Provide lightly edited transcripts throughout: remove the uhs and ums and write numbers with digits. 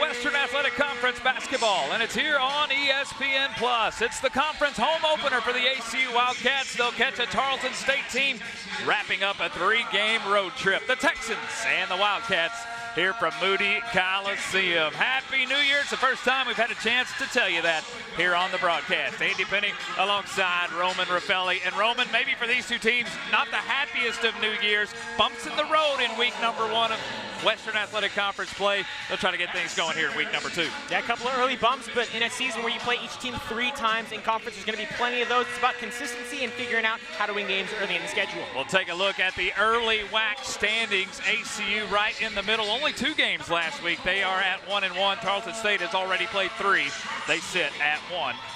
Western Athletic Conference basketball, and it's here on ESPN+. It's the conference home opener for the ACU Wildcats. They'll catch a Tarleton State team wrapping up a 3-game road trip. The Texans and the Wildcats here from Moody Coliseum. Happy New Year. It's the first time we've had a chance to tell you that here on the broadcast. Andy Penny alongside Roman Raffelli. And Roman, maybe for these two teams, not the happiest of New Year's. Bumps in the road in week number 1 of Western Athletic Conference play. They'll try to get things going here in week number 2. Yeah, a couple of early bumps, but in a season where you play each team 3 times in conference, there's going to be plenty of those. It's about consistency and figuring out how to win games early in the schedule. We'll take a look at the early WAC standings. ACU right in the middle. Only 2 games last week. They are at 1-1. Tarleton State has already played 3. They sit at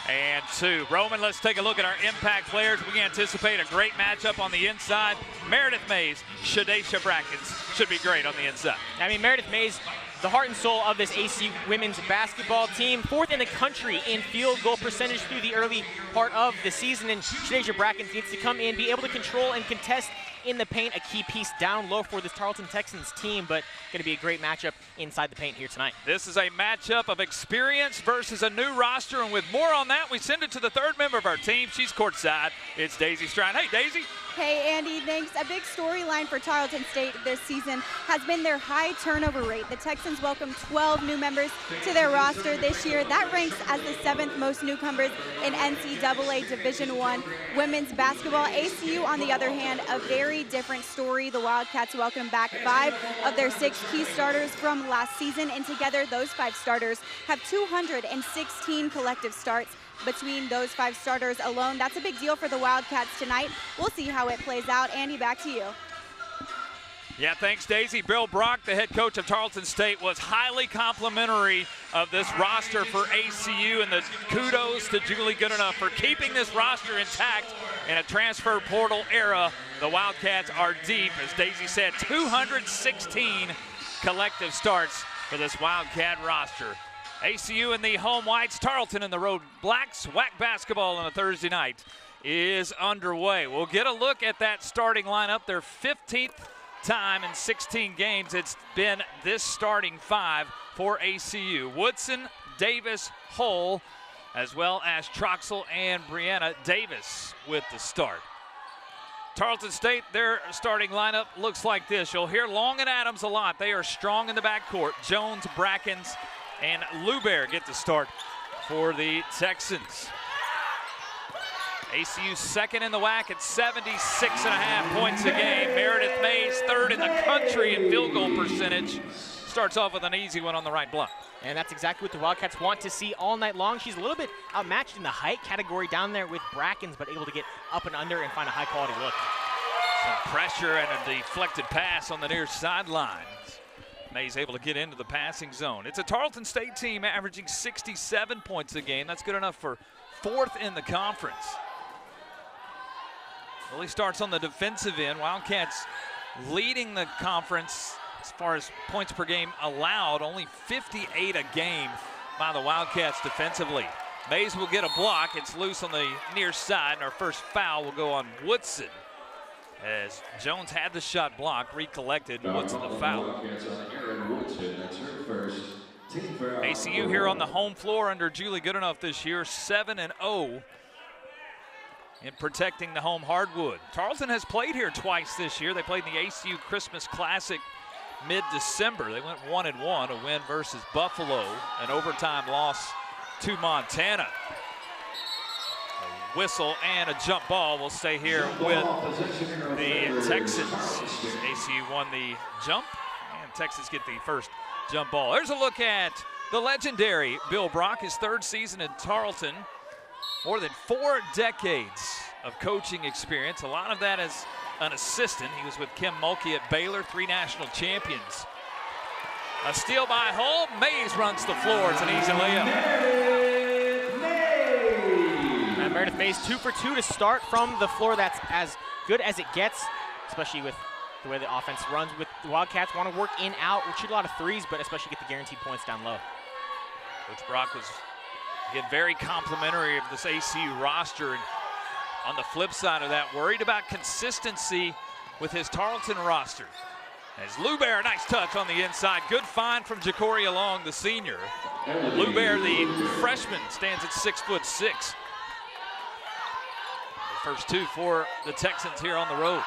1-2. Roman, let's take a look at our impact players. We anticipate a great matchup on the inside. Meredith Mays, Shadesha Brackens should be great on the inside. I mean, Meredith Mays, the heart and soul of this ACU women's basketball team, 4th in the country in field goal percentage through the early part of the season, and Shadesha Brackens needs to come in, be able to control and contest in the paint, a key piece down low for this Tarleton Texans team, but going to be a great matchup inside the paint here tonight. This is a matchup of experience versus a new roster, and with more on that, we send it to the 3rd member of our team. She's courtside. It's Daisy Strine. Hey, Daisy. Hey, Andy, thanks. A big storyline for Tarleton State this season has been their high turnover rate. The Texans welcomed 12 new members to their roster this year. That ranks as the 7th most newcomers in NCAA Division I women's basketball. ACU, on the other hand, a very different story. The Wildcats welcomed back 5 of their 6 key starters from last season, and together those 5 starters have 216 collective starts. Between those 5 starters alone, that's a big deal for the Wildcats tonight. We'll see how it plays out. Andy, back to you. Yeah, thanks, Daisy. Bill Brock, the head coach of Tarleton State, was highly complimentary of this roster for ACU, and the kudos to Julie Goodenough for keeping this roster intact in a transfer portal era. The Wildcats are deep, as Daisy said, 216 collective starts for this Wildcat roster. ACU in the home whites, Tarleton in the road blacks. WAC basketball on a Thursday night is underway. We'll get a look at that starting lineup. Their 15th time in 16 games it's been this starting 5 for ACU. Woodson, Davis, Hull, as well as Troxel and Brianna Davis with the start. Tarleton State, their starting lineup looks like this. You'll hear Long and Adams a lot. They are strong in the backcourt. Jones, Brackens, and Lubear get the start for the Texans. ACU 2nd in the WAC at 76.5 points a game. Meredith Mays 3rd in the country in field goal percentage. Starts off with an easy one on the right block. And that's exactly what the Wildcats want to see all night long. She's a little bit outmatched in the height category down there with Brackens, but able to get up and under and find a high-quality look. Some pressure and a deflected pass on the near sideline. Mays able to get into the passing zone. It's a Tarleton State team averaging 67 points a game. That's good enough for 4th in the conference. Really starts on the defensive end. Wildcats leading the conference as far as points per game allowed, only 58 a game by the Wildcats defensively. Mays will get a block. It's loose on the near side, and our first foul will go on Woodson, as Jones had the shot blocked, recollected. Woodson the foul. ACU here on the home floor under Julie Goodenough this year, 7-0 in protecting the home hardwood. Tarleton has played here twice this year. They played in the ACU Christmas Classic mid-December. They went 1-1, a win versus Buffalo, an overtime loss to Montana. A whistle and a jump ball will stay here with the Texans. ACU won the jump, and Texas get the first jump ball. There's a look at the legendary Bill Brock, his 3rd season in Tarleton. More than 4 decades of coaching experience. A lot of that as an assistant. He was with Kim Mulkey at Baylor, 3 national champions. A steal by Hull. Mays runs the floor. It's an easy layup. And Meredith Mays 2 for 2 to start from the floor. That's as good as it gets, especially with the way the offense runs. With the Wildcats want to work in, out, we'll shoot a lot of threes, but especially get the guaranteed points down low. Coach Brock was, again, very complimentary of this ACU roster. And on the flip side of that, worried about consistency with his Tarleton roster. As Lubear, nice touch on the inside. Good find from Jacoria Long, the senior. Lubear, the freshman, stands at 6'6". The first two for the Texans here on the road.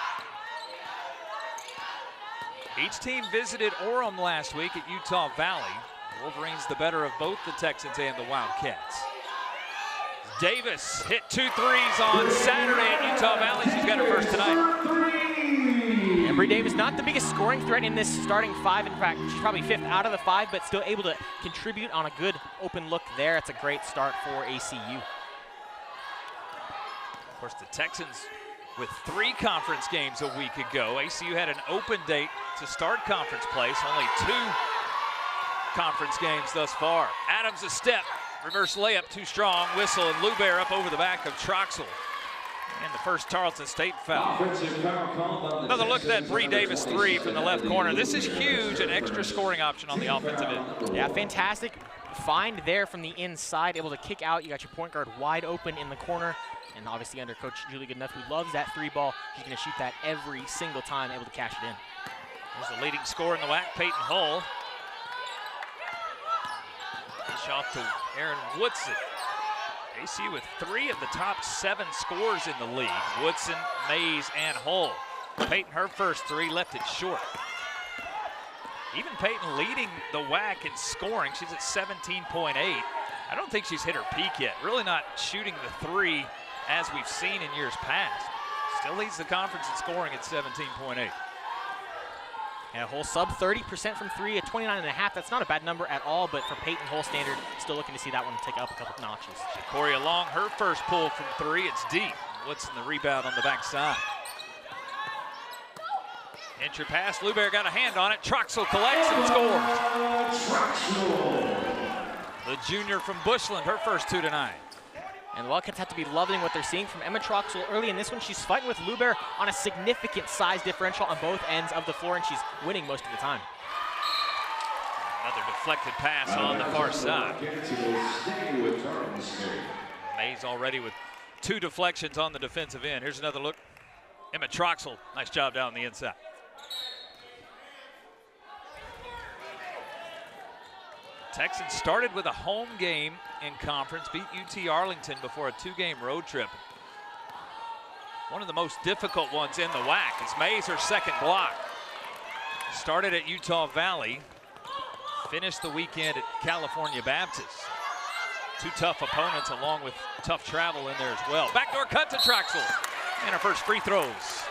Each team visited Orem last week at Utah Valley. The Wolverines the better of both the Texans and the Wildcats. Davis hit 2 threes on Saturday at Utah Valley. She's got her first tonight. And Bree Davis, not the biggest scoring threat in this starting five. In fact, she's probably 5th out of the 5, but still able to contribute on a good open look there. It's a great start for ACU. Of course, the Texans with 3 conference games a week ago. ACU had an open date to start conference place. Only 2 conference games thus far. Adams a step, reverse layup too strong. Whistle, and Lubear up over the back of Troxel. And the first Tarleton State foul. Another look at that Bree Davis 3 from the left corner. This is huge, an extra scoring option on the offensive end. Yeah, fantastic find there from the inside, able to kick out. You got your point guard wide open in the corner. And obviously under Coach Julie Goodenough, who loves that 3 ball, she's going to shoot that every single time, able to cash it in. There's the leading scorer in the WAC, Peyton Hull. Dish off to Aaron Woodson. ACU with 3 of the top 7 scorers in the league. Woodson, Mays, and Hull. Peyton, her first 3, left it short. Even Peyton leading the WAC in scoring. She's at 17.8. I don't think she's hit her peak yet. Really not shooting the 3 as we've seen in years past. Still leads the conference in scoring at 17.8. And Hull sub 30% from 3 at 29.5. That's not a bad number at all, but for Peyton Hull standard, still looking to see that one take up a couple notches. Jacoria Long, her first pull from 3. It's deep. Woodson the rebound on the backside. Entry pass. Lubear got a hand on it. Troxel collects and scores. The junior from Bushland, her first 2 tonight. And the Wildcats have to be loving what they're seeing from Emma Troxel early in this one. She's fighting with Lubear on a significant size differential on both ends of the floor, and she's winning most of the time. Another deflected pass on the far side. Mays already with 2 deflections on the defensive end. Here's another look. Emma Troxel, nice job down the inside. Texans started with a home game in conference, beat UT Arlington before a 2-game road trip. One of the most difficult ones in the WAC is Mays, her second block. Started at Utah Valley, finished the weekend at California Baptist. 2 tough opponents along with tough travel in there as well. Backdoor cut to Troxel, and her first free throws.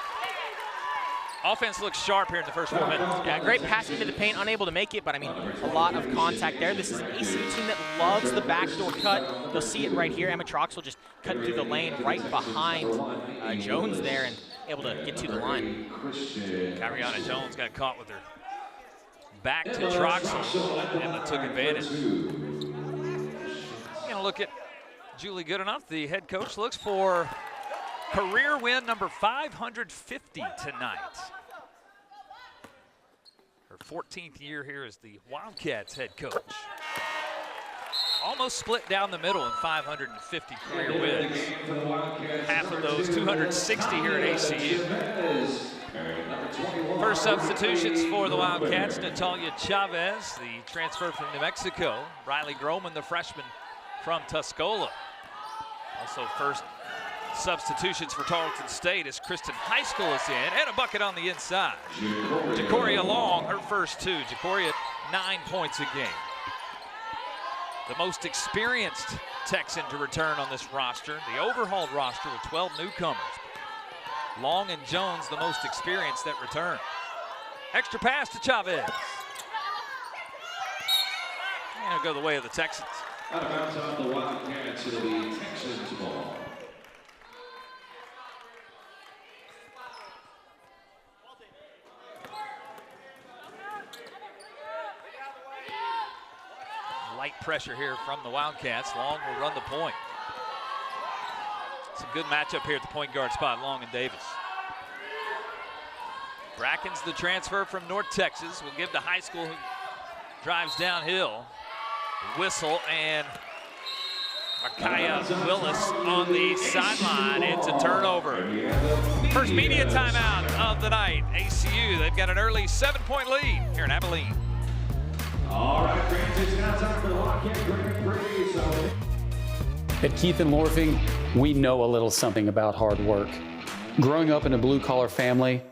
Offense looks sharp here in the first 4 minutes. Yeah, great pass into the paint, unable to make it, but I mean, a lot of contact there. This is an ACU team that loves the backdoor cut. You'll see it right here. Emma Troxel just cutting through the lane right behind Jones there and able to get to the line. Kyriana Jones got caught with her back to Troxel. Emma took advantage. Gonna look at Julie Goodenough, the head coach, looks for career win number 550 tonight. Her 14th year here as the Wildcats head coach. Almost split down the middle in 550 career wins. Half of those, 260 here at ACU. First substitutions for the Wildcats, Natalia Chavez, the transfer from New Mexico. Riley Groman, the freshman from Tuscola. Also first substitutions for Tarleton State as Kristen High School is in, and a bucket on the inside. Jacoria Long, her first 2. Jacoria 9 points a game. The most experienced Texan to return on this roster, the overhauled roster with 12 newcomers. Long and Jones, the most experienced that return. Extra pass to Chavez. And it'll go the way of the Texans. Out of bounds on the Wildcats, it'll be Texans ball. Light pressure here from the Wildcats. Long will run the point. It's a good matchup here at the point guard spot, Long and Davis. Bracken's the transfer from North Texas. We'll give to High School, who drives downhill. Whistle, and Makaya Willis on the sideline. It's a turnover. First media timeout of the night. ACU, they've got an early 7-point lead here in Abilene. All right, Grant, it's now time for the Wildcat Grand Prix. At Keith and Lorfing, we know a little something about hard work. Growing up in a blue-collar family,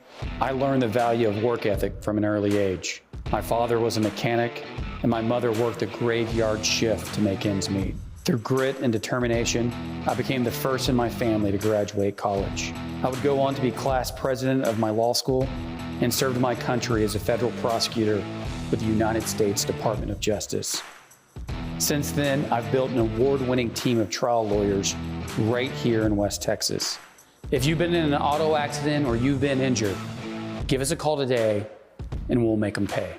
I learned the value of work ethic from an early age. My father was a mechanic, and my mother worked a graveyard shift to make ends meet. Through grit and determination, I became the first in my family to graduate college. I would go on to be class president of my law school and served my country as a federal prosecutor with the United States Department of Justice. Since then, I've built an award-winning team of trial lawyers right here in West Texas. If you've been in an auto accident or you've been injured, give us a call today and we'll make them pay.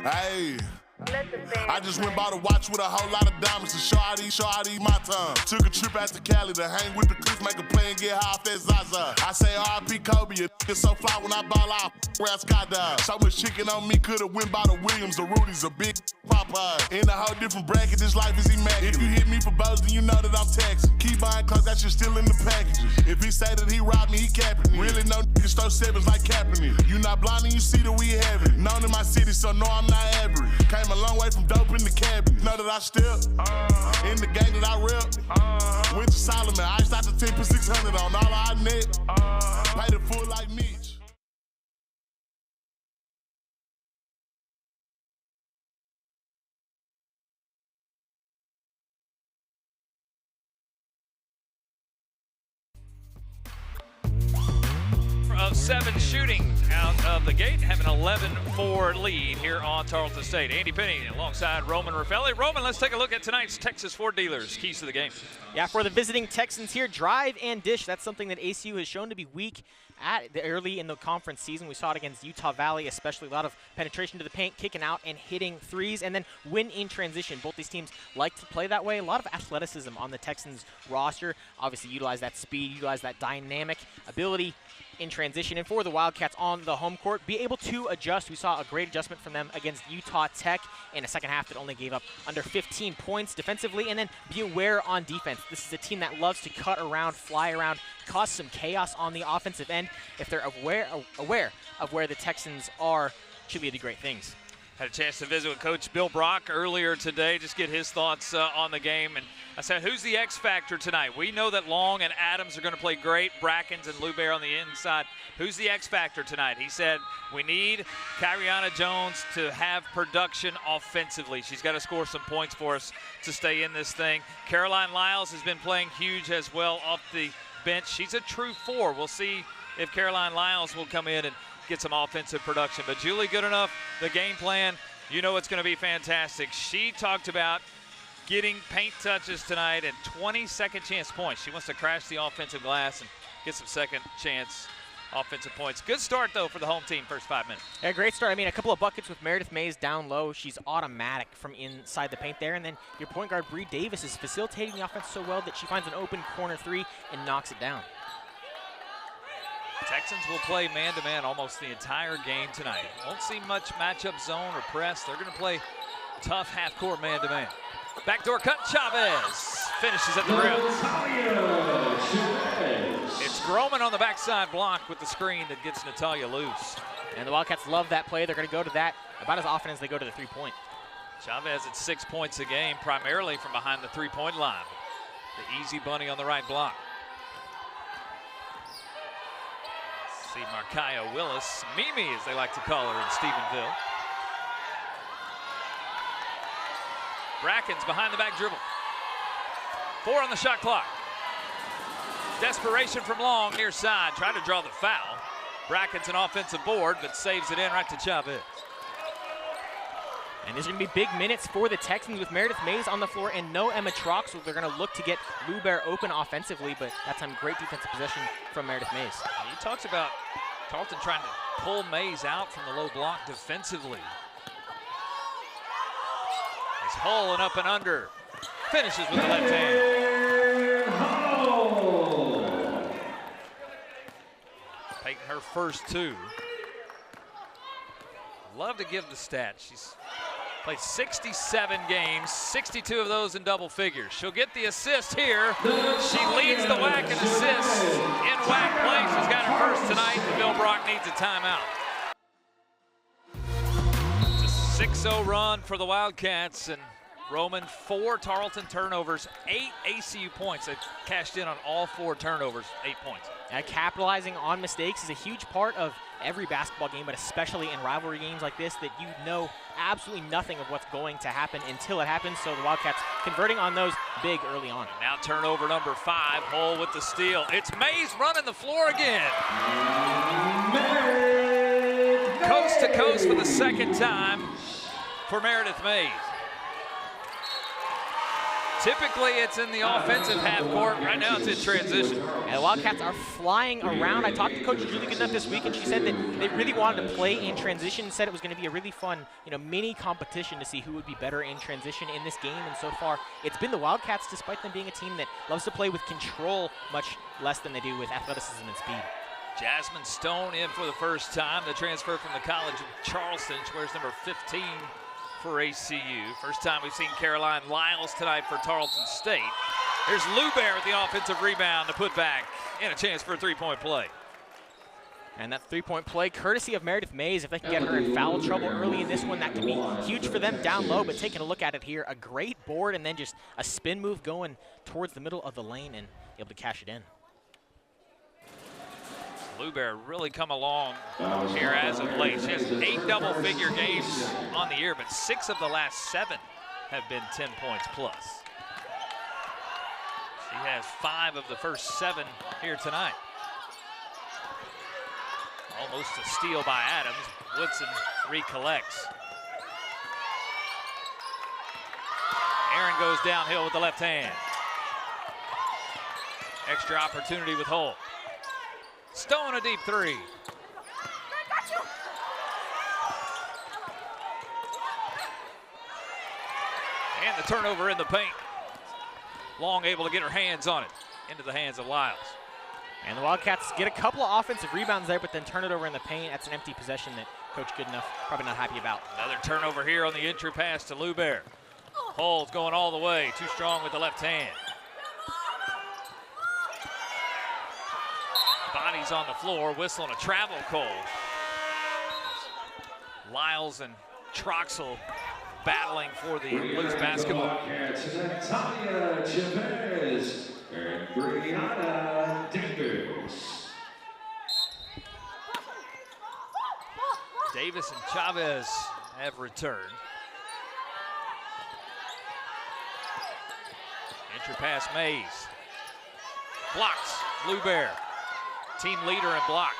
Hey, I just went by the watch with a whole lot of diamonds to show out these my time. Took a trip out to Cali to hang with the clips, make a play and get high off that Zaza. I say R.I.P. Kobe, it's so fly when I ball out, where I skydive. So much chicken on me, could've went by the Williams, the Rudy's, a big Popeye. In a whole different bracket, this life is immaculate. If you hit me for bows, then you know that I'm taxing. Keep buying cause that shit still in the packages. If he say that he robbed me, he capping me. Really no niggas throw sevens like Kaepernick. You not blind and you see that we have it. Known in my city, so no, I'm not average. Came a long way from dope in the cabin. Know that I step in the game that I rep. Went to Solomon, iced out the 10 for 600 on all I net. Paid it full like Mitch. Of 7 shooting out of the gate, have an 11-4 lead here on Tarleton State. Andy Penny alongside Roman Raffelli. Roman, let's take a look at tonight's Texas Ford Dealers keys to the game. Yeah, for the visiting Texans here, drive and dish. That's something that ACU has shown to be weak at early in the conference season. We saw it against Utah Valley, especially a lot of penetration to the paint, kicking out and hitting threes, and then win in transition. Both these teams like to play that way. A lot of athleticism on the Texans roster. Obviously utilize that speed, utilize that dynamic ability in transition, and for the Wildcats on the home court, be able to adjust. We saw a great adjustment from them against Utah Tech in a second half that only gave up under 15 points defensively, and then be aware on defense. This is a team that loves to cut around, fly around, cause some chaos on the offensive end. If they're aware of where the Texans are, should lead to great things. Had a chance to visit with Coach Bill Brock earlier today, just get his thoughts on the game. And I said, who's the X factor tonight? We know that Long and Adams are going to play great, Brackens and Lubear on the inside. Who's the X factor tonight? He said, we need Kyriana Jones to have production offensively. She's got to score some points for us to stay in this thing. Caroline Lyles has been playing huge as well off the bench. She's a true 4. We'll see if Caroline Lyles will come in and get some offensive production. But Julie Goodenough, the game plan, you know it's going to be fantastic. She talked about getting paint touches tonight and 20-second chance points. She wants to crash the offensive glass and get some second chance offensive points. Good start, though, for the home team, first 5 minutes. Yeah, great start. I mean, a couple of buckets with Meredith Mays down low. She's automatic from inside the paint there. And then your point guard, Bree Davis, is facilitating the offense so well that she finds an open corner 3 and knocks it down. Texans will play man-to-man almost the entire game tonight. Won't see much matchup zone or press. They're going to play tough half-court man-to-man. Backdoor cut, Chavez finishes at the rim. It's Groman on the backside block with the screen that gets Natalia loose. And the Wildcats love that play. They're going to go to that about as often as they go to the three-point. Chavez at 6 points a game, primarily from behind the three-point line. The easy bunny on the right block. See Markaya Willis, Mimi as they like to call her in Stephenville. Brackens behind the back dribble. 4 on the shot clock. Desperation from Long near side, trying to draw the foul. Brackens an offensive board, but saves it in right to Chavez. And these are going to be big minutes for the Texans with Meredith Mays on the floor and no Emma Trox, so they're going to look to get Lubear open offensively, but that time great defensive possession from Meredith Mays. He talks about Tarleton trying to pull Mays out from the low block defensively. As Hull and up and under finishes with the left hand. Peyton her first 2. Love to give the stat. She's Played 67 games, 62 of those in double figures. She'll get the assist here. She leads the WAC in assists in WAC play. She's got her first tonight, and Bill Brock needs a timeout. It's a 6-0 run for the Wildcats, and Roman, 4 Tarleton turnovers, 8 ACU points. They've cashed in on all 4 turnovers, 8 points. Capitalizing on mistakes is a huge part of every basketball game, but especially in rivalry games like this that you know absolutely nothing of what's going to happen until it happens. So the Wildcats converting on those big early on. Now turnover number 5, Hull with the steal. It's Mays running the floor again. Coast to coast for the second time for Meredith Mays. Typically, it's in the offensive half court. Right now, it's in transition. And the Wildcats are flying around. I talked to Coach Julie Goodenough this week, and she said that they really wanted to play in transition. Said it was going to be a really fun, mini competition to see who would be better in transition in this game. And so far, it's been the Wildcats, despite them being a team that loves to play with control much less than they do with athleticism and speed. Jasmine Stone in for the first time. The transfer from the College of Charleston. She wears number 15. For ACU. First time we've seen Caroline Lyles tonight for Tarleton State. Here's Lubear with the offensive rebound to put back and a chance for a 3-point play. And that 3-point play, courtesy of Meredith Mays. If they can get her in foul trouble early in this one, that can be huge for them down low. But taking a look at it here, a great board and then just a spin move going towards the middle of the lane and able to cash it in. Lubear really come along here as of late. She has 8 double-figure games on the year, but 6 of the last 7 have been 10 points plus. She has 5 of the first 7 here tonight. Almost a steal by Adams. Woodson recollects. Aaron goes downhill with the left hand. Extra opportunity with Hull. Stone a deep 3. And the turnover in the paint. Long able to get her hands on it. Into the hands of Lyles. And the Wildcats get a couple of offensive rebounds there, but then turn it over in the paint. That's an empty possession that Coach Goodenough probably not happy about. Another turnover here on the entry pass to Lubear. Hull's going all the way. Too strong with the left hand. Bodies on the floor, whistle and a travel call. Lyles and Troxel battling for the loose basketball. Natalia Chavez and Brianna Davis. Davis and Chavez have returned. Entry pass Mays. Blocks Lubear. Team leader in blocks.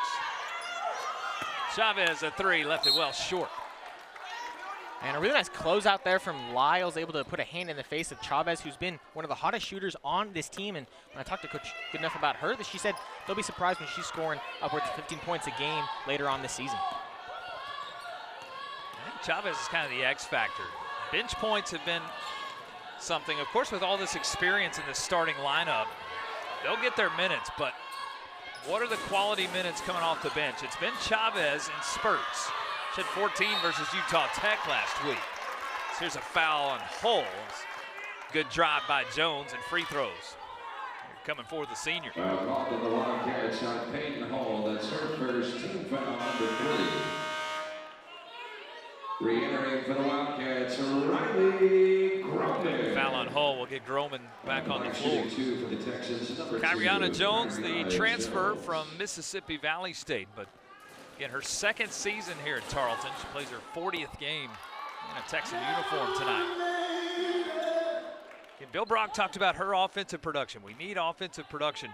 Chavez a 3, left it well short. And a really nice closeout there from Lyles, able to put a hand in the face of Chavez, who's been one of the hottest shooters on this team. And when I talked to Coach Goodenough about her, she said they'll be surprised when she's scoring upwards of 15 points a game later on this season. I think Chavez is kind of the X factor. Bench points have been something. Of course, with all this experience in the starting lineup, they'll get their minutes, but what are the quality minutes coming off the bench? It's been Chavez in spurts. She had 14 versus Utah Tech last week. So here's a foul on Hull. Good drive by Jones and free throws. Coming for the senior. Called to the Wildcats on Peyton Hall. That's her first team foul, number 3. Re-entering for the Wildcats, Riley Groman. Foul on Hull will get Groman back on the floor. Kyriana Jones, the transfer from Mississippi Valley State, but again, her second season here at Tarleton. She plays her 40th game in a Texan uniform tonight. Again, Bill Brock talked about her offensive production. We need offensive production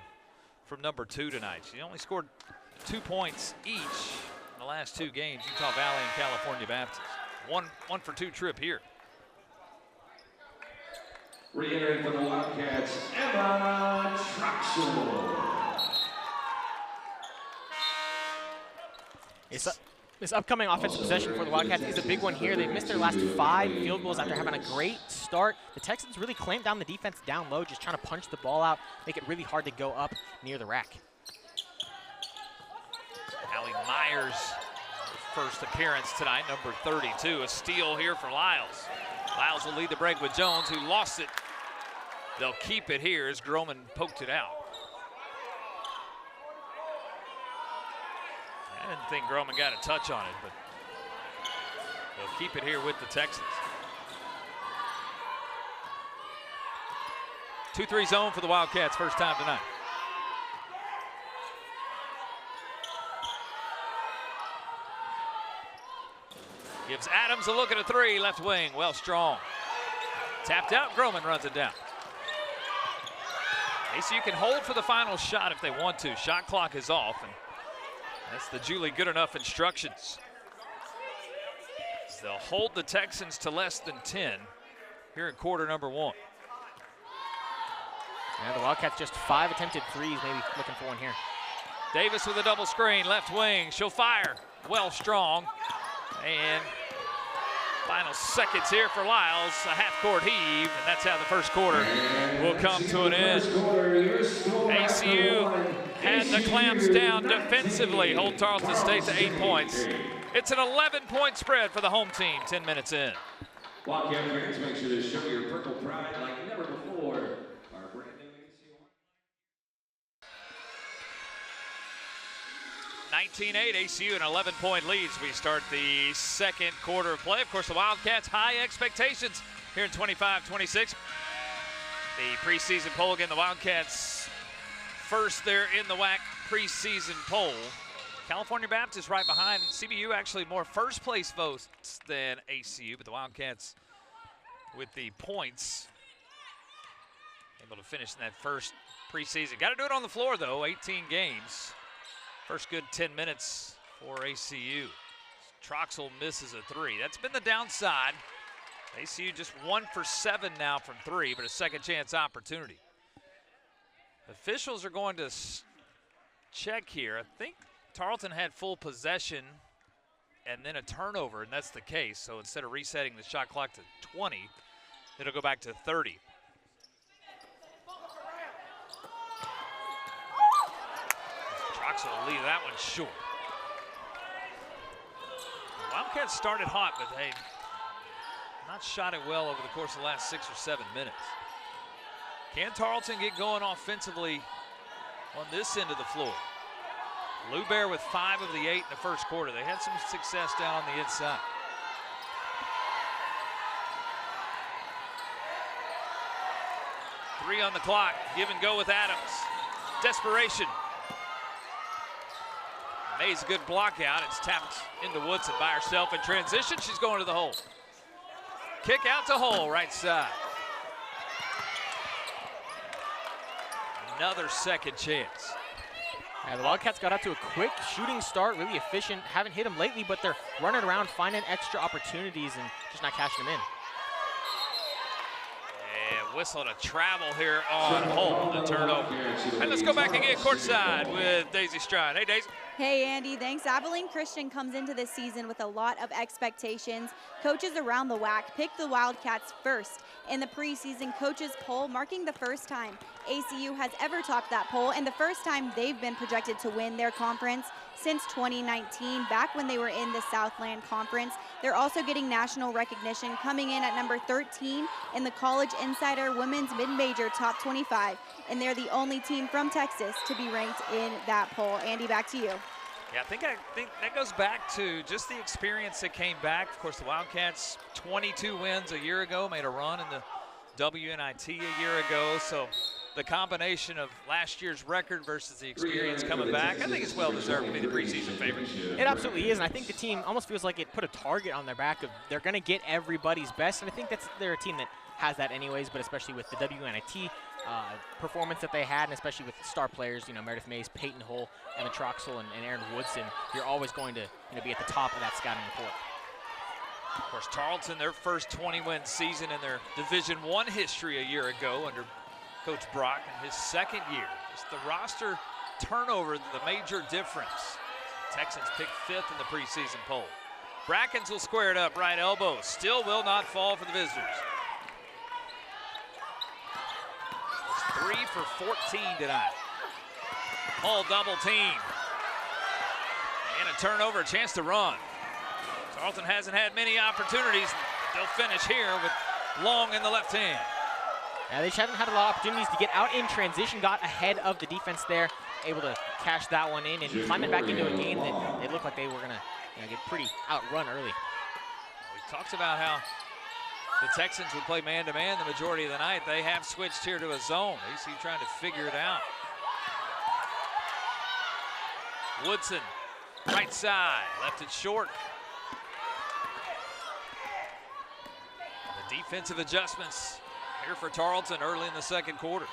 from number 2 tonight. She only scored 2 points each in the last 2 games, Utah Valley and California Baptist. One for 2 trip here. Re-entering for the Wildcats, Emma Troxel. This upcoming offensive possession for the Wildcats is a big one here. They've missed their last 5 field goals after having a great start. The Texans really clamped down the defense down low, just trying to punch the ball out, make it really hard to go up near the rack. Allie Myers, first appearance tonight, number 32. A steal here for Lyles. Lyles will lead the break with Jones, who lost it. They'll keep it here as Groman poked it out. I didn't think Groman got a touch on it, but they'll keep it here with the Texans. 2-3 zone for the Wildcats, first time tonight. Gives Adams a look at a three, left wing, well strong. Tapped out, Groman runs it down. ACU can hold for the final shot if they want to. Shot clock is off, and that's the Julie Goodenough instructions. They'll hold the Texans to less than 10 here in quarter number 1. Yeah, the Wildcats just 5 attempted threes, maybe looking for one here. Davis with a double screen, left wing, she'll fire. Well strong, and final seconds here for Lyles, a half-court heave, and that's how the first quarter will come to an end. ACU had the clamps down defensively, hold Tarleton State to 8 points. It's an 11-point spread for the home team, 10 minutes in. Wildcat fans, make sure to show your purple pride like never before. Our brand new ACU. 19-8, ACU an 11-point lead as we start the second quarter of play. Of course, the Wildcats high expectations here in 25-26. The preseason poll again, the Wildcats first there in the WAC preseason poll. California Baptist right behind. CBU actually more first place votes than ACU, but the Wildcats with the points able to finish in that first preseason. Got to do it on the floor though, 18 games. First good 10 minutes for ACU. Troxel misses a three. That's been the downside. ACU just 1 for 7 now from 3, but a second chance opportunity. Officials are going to check here. I think Tarleton had full possession and then a turnover, and that's the case. So instead of resetting the shot clock to 20, it'll go back to 30. Troxel will leave that one short. The Wildcats started hot, but they not shot it well over the course of the last 6 or 7 minutes. Can Tarleton get going offensively on this end of the floor? Lou Bear with 5 of the 8 in the first quarter. They had some success down on the inside. Three on the clock, give and go with Adams. Desperation. Mays a good block out. It's tapped into Woodson by herself in transition. She's going to the hole. Kick out to hole, right side. Another second chance. Yeah, the Wildcats got out to a quick shooting start, really efficient. Haven't hit them lately, but they're running around, finding extra opportunities and just not cashing them in. And whistle to travel here on hole, the turnover. And let's go back again courtside with Daisy Stride. Hey, Daisy. Hey, Andy, thanks. Abilene Christian comes into this season with a lot of expectations. Coaches around the WAC picked the Wildcats first in the preseason coaches poll, marking the first time ACU has ever topped that poll and the first time they've been projected to win their conference since 2019, back when they were in the Southland Conference. They're also getting national recognition, coming in at number 13 in the College Insider Women's Mid-Major Top 25, and they're the only team from Texas to be ranked in that poll. Andy, back to you. Yeah, I think that goes back to just the experience that came back. Of course, the Wildcats 22 wins a year ago, made a run in the WNIT a year ago. So the combination of last year's record versus the experience coming back, I think it's well deserved to be the preseason favorite. It absolutely is, and I think the team almost feels like it put a target on their back of they're going to get everybody's best, and I think they're a team that has that anyways, but especially with the WNIT performance that they had, and especially with star players, you know, Meredith Mays, Peyton Hull, Emma Troxel, and Aaron Woodson, you're always going to be at the top of that scouting report. Of course, Tarleton, their first 20-win season in their Division I history a year ago under Coach Brock in his second year. It's the roster turnover, the major difference. Texans picked 5th in the preseason poll. Brackens will square it up, right elbow. Still will not fall for the visitors. 3 for 14 tonight. Hull double team. And a turnover, a chance to run. Tarleton hasn't had many opportunities. They'll finish here with Long in the left hand. They just haven't had a lot of opportunities to get out in transition, got ahead of the defense there, able to cash that one in and climb it back into a game that they looked like they were going to get pretty outrun early. We talked about how the Texans would play man-to-man the majority of the night. They have switched here to a zone. ACU trying to figure it out. Woodson, right side, left it short. The defensive adjustments here for Tarleton early in the second quarter.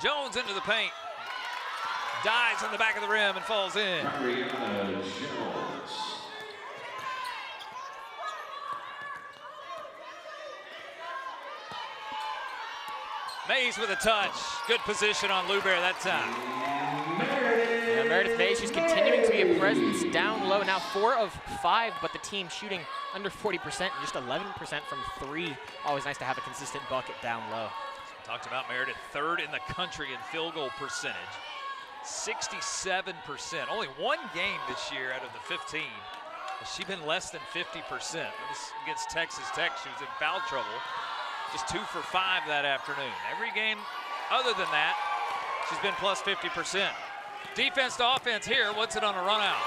Jones into the paint. Dives on the back of the rim and falls in. Mays with a touch. Good position on Lubear that time. Yeah, Meredith Mays, who's continuing to be a presence down low. Now 4 of 5, but the team shooting under 40%, just 11% from 3. Always nice to have a consistent bucket down low. So talked about Meredith, 3rd in the country in field goal percentage. 67%. Only 1 game this year out of the 15. She's been less than 50%. This against Texas Tech, she was in foul trouble. Just 2 for 5 that afternoon. Every game other than that, she's been plus 50%. Defense to offense here. What's it on a run out?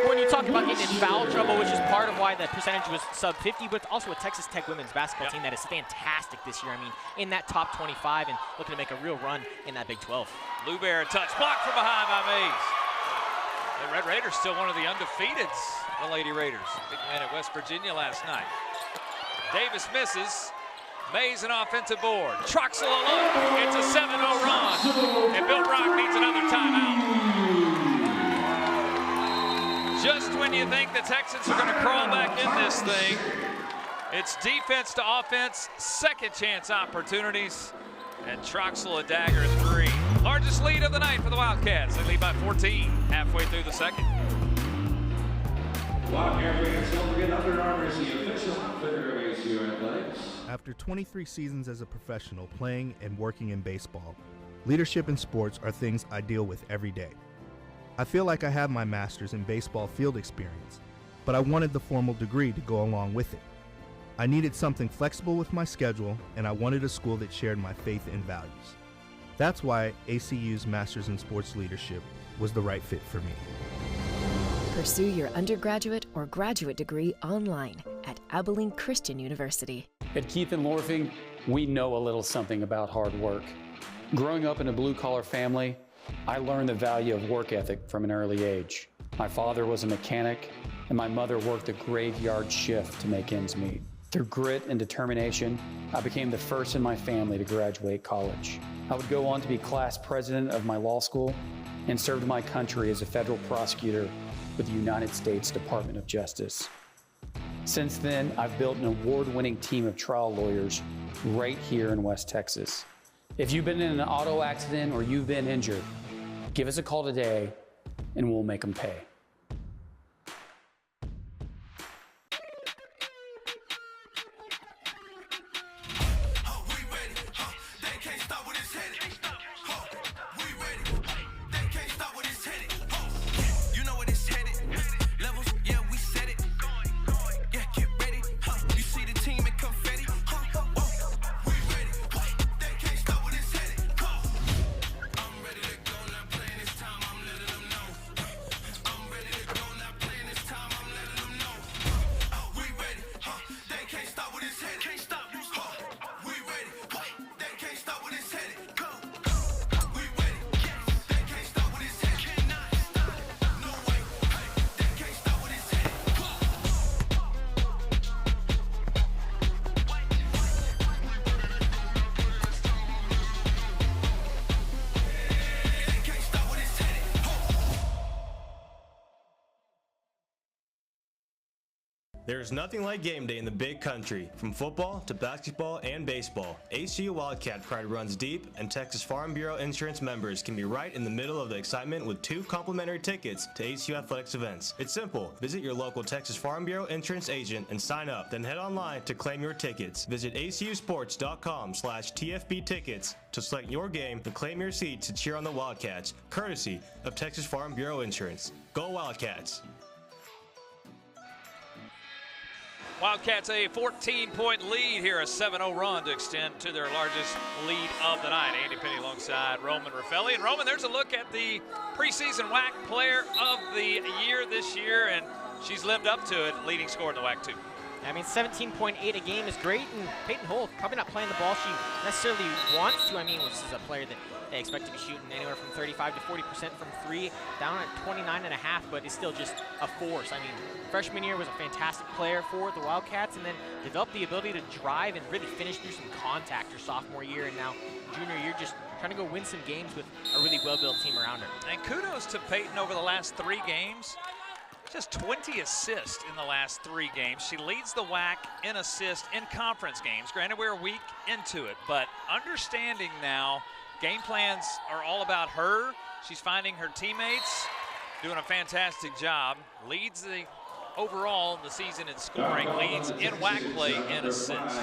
When you talk about getting in foul trouble, which is part of why the percentage was sub 50, but also a Texas Tech women's basketball team that is fantastic this year. I mean, in that top 25 and looking to make a real run in that Big 12. Lubear a touch, blocked from behind by Mays. The Red Raiders still one of the undefeateds, the Lady Raiders. Big win at West Virginia last night. Davis misses. Mays an offensive board. Troxel a look. It's a 7-0 run. And Bill Brock needs another timeout. Just when you think the Texans are going to crawl back in this thing, it's defense to offense, second chance opportunities, and Troxel a dagger 3. Largest lead of the night for the Wildcats. They lead by 14 halfway through the second. After 23 seasons as a professional playing and working in baseball, leadership in sports are things I deal with every day. I feel like I have my master's in baseball field experience, but I wanted the formal degree to go along with it. I needed something flexible with my schedule, and I wanted a school that shared my faith and values. That's why ACU's Master's in Sports Leadership was the right fit for me. Pursue your undergraduate or graduate degree online at Abilene Christian University. At Keith and Lorfing, we know a little something about hard work. Growing up in a blue-collar family, I learned the value of work ethic from an early age. My father was a mechanic, and my mother worked a graveyard shift to make ends meet. Through grit and determination, I became the first in my family to graduate college. I would go on to be class president of my law school and served my country as a federal prosecutor with the United States Department of Justice. Since then, I've built an award-winning team of trial lawyers right here in West Texas. If you've been in an auto accident or you've been injured, give us a call today and we'll make them pay. There's nothing like game day in the big country. From football to basketball and baseball, ACU Wildcat pride runs deep, and Texas Farm Bureau Insurance members can be right in the middle of the excitement with 2 complimentary tickets to ACU Athletics events. It's simple. Visit your local Texas Farm Bureau Insurance agent and sign up. Then head online to claim your tickets. Visit acusports.com/TFB tickets to select your game and claim your seat to cheer on the Wildcats, courtesy of Texas Farm Bureau Insurance. Go Wildcats! Wildcats a 14-point lead here, a 7-0 run to extend to their largest lead of the night. Andy Penny alongside Roman Raffelli. And Roman, there's a look at the preseason WAC player of the year this year, and she's lived up to it, leading scorer in the WAC too. I mean, 17.8 a game is great, and Peyton Hull probably not playing the ball she necessarily wants to. I mean, this is a player that they expect to be shooting anywhere from 35 to 40% from 3, down at 29.5, but is still just a force. I mean, freshman year was a fantastic player for the Wildcats, and then developed the ability to drive and really finish through some contact her sophomore year, and now junior year just trying to go win some games with a really well-built team around her. And kudos to Peyton over the last 3 games. Just 20 assists in the last 3 games. She leads the WAC in assists in conference games. Granted, we're a week into it, but understanding now game plans are all about her. She's finding her teammates, doing a fantastic job. Leads the overall the season in scoring, leads in WAC play in assists.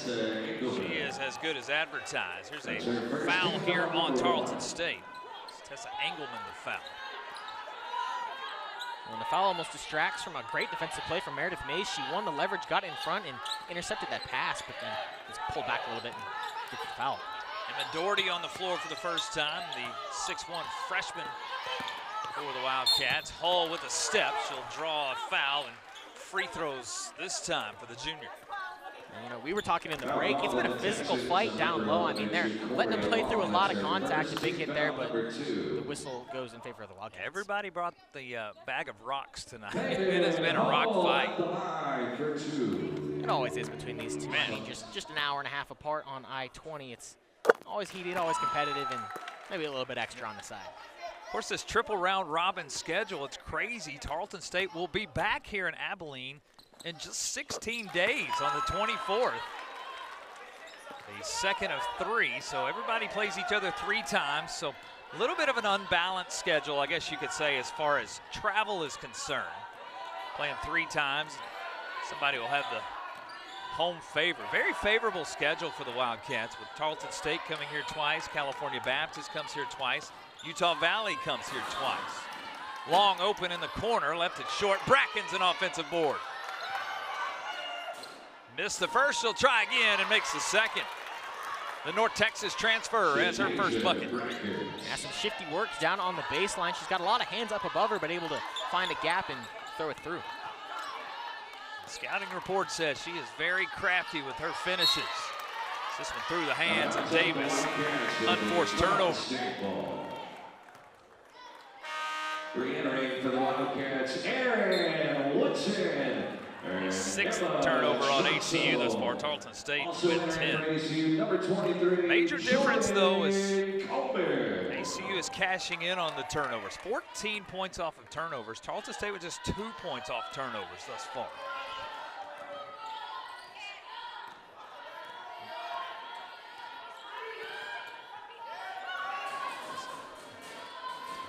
So she is as good as advertised. Here's a foul here on Tarleton State. It's Tessa Engelman the foul. Well, the foul almost distracts from a great defensive play from Meredith Mays. She won the leverage, got in front, and intercepted that pass, but then just pulled back a little bit and get the foul. And Doherty on the floor for the first time, the 6'1" freshman for the Wildcats. Hull with a step. She'll draw a foul, and free throws this time for the junior. And, you know, we were talking in the break. It's been a physical fight down low. I mean, they're letting them play through a lot of contact, a big hit there, but the whistle goes in favor of the Wildcats. Everybody brought the bag of rocks tonight. It has been a rock fight. It always is between these two. I mean, just an hour and a half apart on I-20. It's always heated, always competitive, and maybe a little bit extra on the side. Of course, this triple round robin schedule, it's crazy. Tarleton State will be back here in Abilene in just 16 days on the 24th. The second of 3, so everybody plays each other 3 times. So a little bit of an unbalanced schedule, I guess you could say, as far as travel is concerned. Playing 3 times, somebody will have the home favor. Very favorable schedule for the Wildcats, with Tarleton State coming here twice, California Baptist comes here twice, Utah Valley comes here twice. Long open in the corner, left it short. Bracken's an offensive board. Missed the first, she'll try again and makes the second. The North Texas transfer has her first bucket. Yeah, some shifty work down on the baseline. She's got a lot of hands up above her, but able to find a gap and throw it through. The scouting report says she is very crafty with her finishes. This one through the hands of Davis. Unforced turnover. Re-entering for the Wildcats, Aaron Woodson. 6th turnover on ACU thus far. Tarleton State with 10. Major difference, though, is ACU is cashing in on the turnovers. 14 points off of turnovers. Tarleton State with just 2 points off turnovers thus far.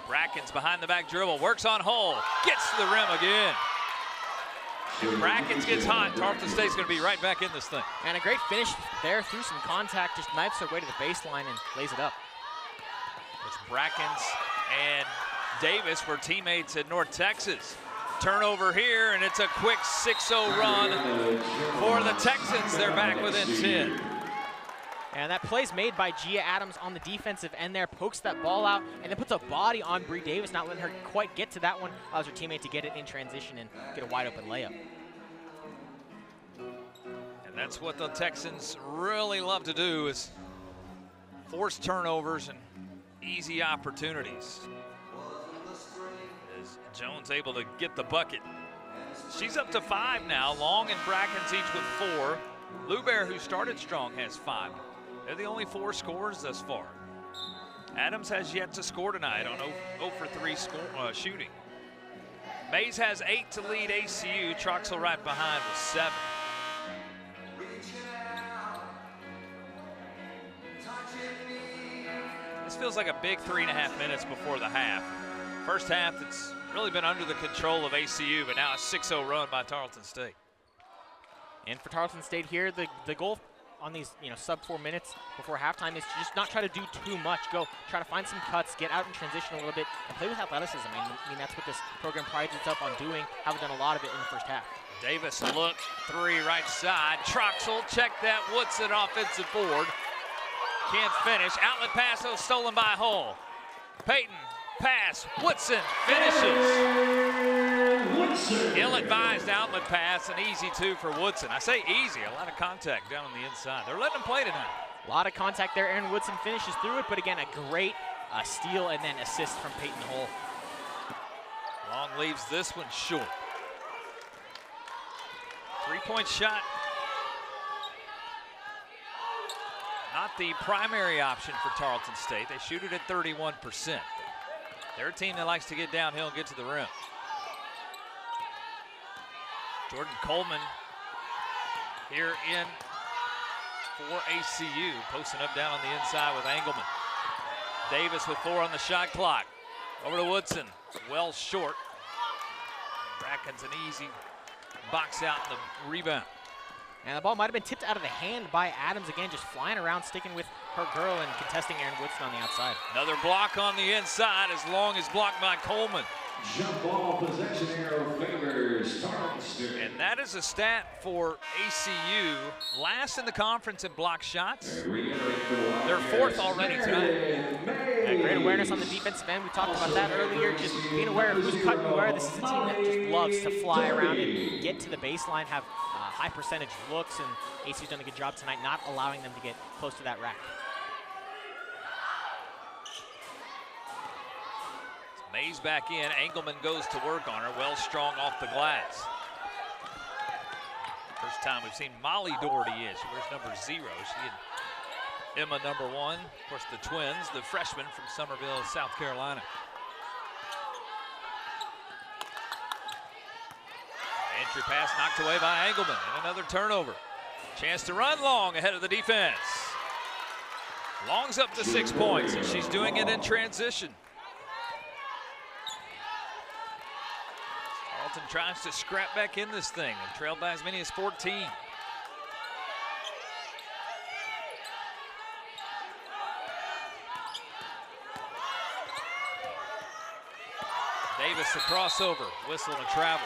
Bracken's behind the back dribble, works on Hull, gets to the rim again. If Bracken's gets hot, Tarleton State's going to be right back in this thing. And a great finish there through some contact, just knifes her way to the baseline and lays it up. Which Bracken's and Davis were teammates at North Texas. Turnover here, and it's a quick 6-0 run for the Texans. They're back within 10. And that play's made by Gia Adams on the defensive end there, pokes that ball out, and then puts a body on Bree Davis, not letting her quite get to that one. Allows her teammate to get it in transition and get a wide open layup. And that's what the Texans really love to do, is force turnovers and easy opportunities. Is Jones able to get the bucket? She's up to 5 now. Long and Bracken's each with 4. Lubear, who started strong, has 5. They're the only 4 scorers thus far. Adams has yet to score tonight on 0 for 3 shooting. Mays has 8 to lead ACU. Troxel right behind with 7. This feels like a big 3.5 minutes before the half. First half, it's really been under the control of ACU, but now a 6-0 run by Tarleton State. And for Tarleton State here, the goal on these sub 4 minutes before halftime is to just not try to do too much. Go try to find some cuts, get out in transition a little bit, and play with athleticism. I mean that's what this program prides itself on doing. Haven't done a lot of it in the first half. Davis look, 3 right side. Troxel, check that. Woodson offensive board. Can't finish. Outlet pass, though, stolen by Hull. Peyton, pass. Woodson finishes. Ill-advised outlet pass, an easy 2 for Woodson. I say easy, a lot of contact down on the inside. They're letting him play tonight. A lot of contact there. Aaron Woodson finishes through it, but again, a great steal and then assist from Peyton Hull. Long leaves this one short. 3-point shot. Not the primary option for Tarleton State. They shoot it at 31%. They're a team that likes to get downhill and get to the rim. Jordan Coleman here in for ACU, posting up down on the inside with Engelman. Davis with 4 on the shot clock. Over to Woodson, well short. Bracken's an easy box out in the rebound. And the ball might have been tipped out of the hand by Adams again, just flying around, sticking with her girl and contesting Aaron Woodson on the outside. Another block on the inside, as long as blocked by Coleman. Jump ball possession arrow favors Tarleton State. And that is a stat for ACU. Last in the conference in block shots. They're 4th already tonight. Yeah, great awareness on the defensive end. We talked about that earlier, just being aware of who's cutting where. This is a team that just loves to fly around and get to the baseline, have high percentage looks, and ACU's done a good job tonight not allowing them to get close to that rack. Mays back in. Engelman goes to work on her. Well strong off the glass. First time we've seen Molly Doherty in. She wears number 0. She and Emma number 1. Of course, the twins, the freshmen from Summerville, South Carolina. Entry pass knocked away by Engelman, and another turnover. Chance to run long ahead of the defense. Long's up to 6 points, and she's doing it in transition. Tarleton tries to scrap back in this thing and trailed by as many as 14. Davis the crossover, whistle to travel.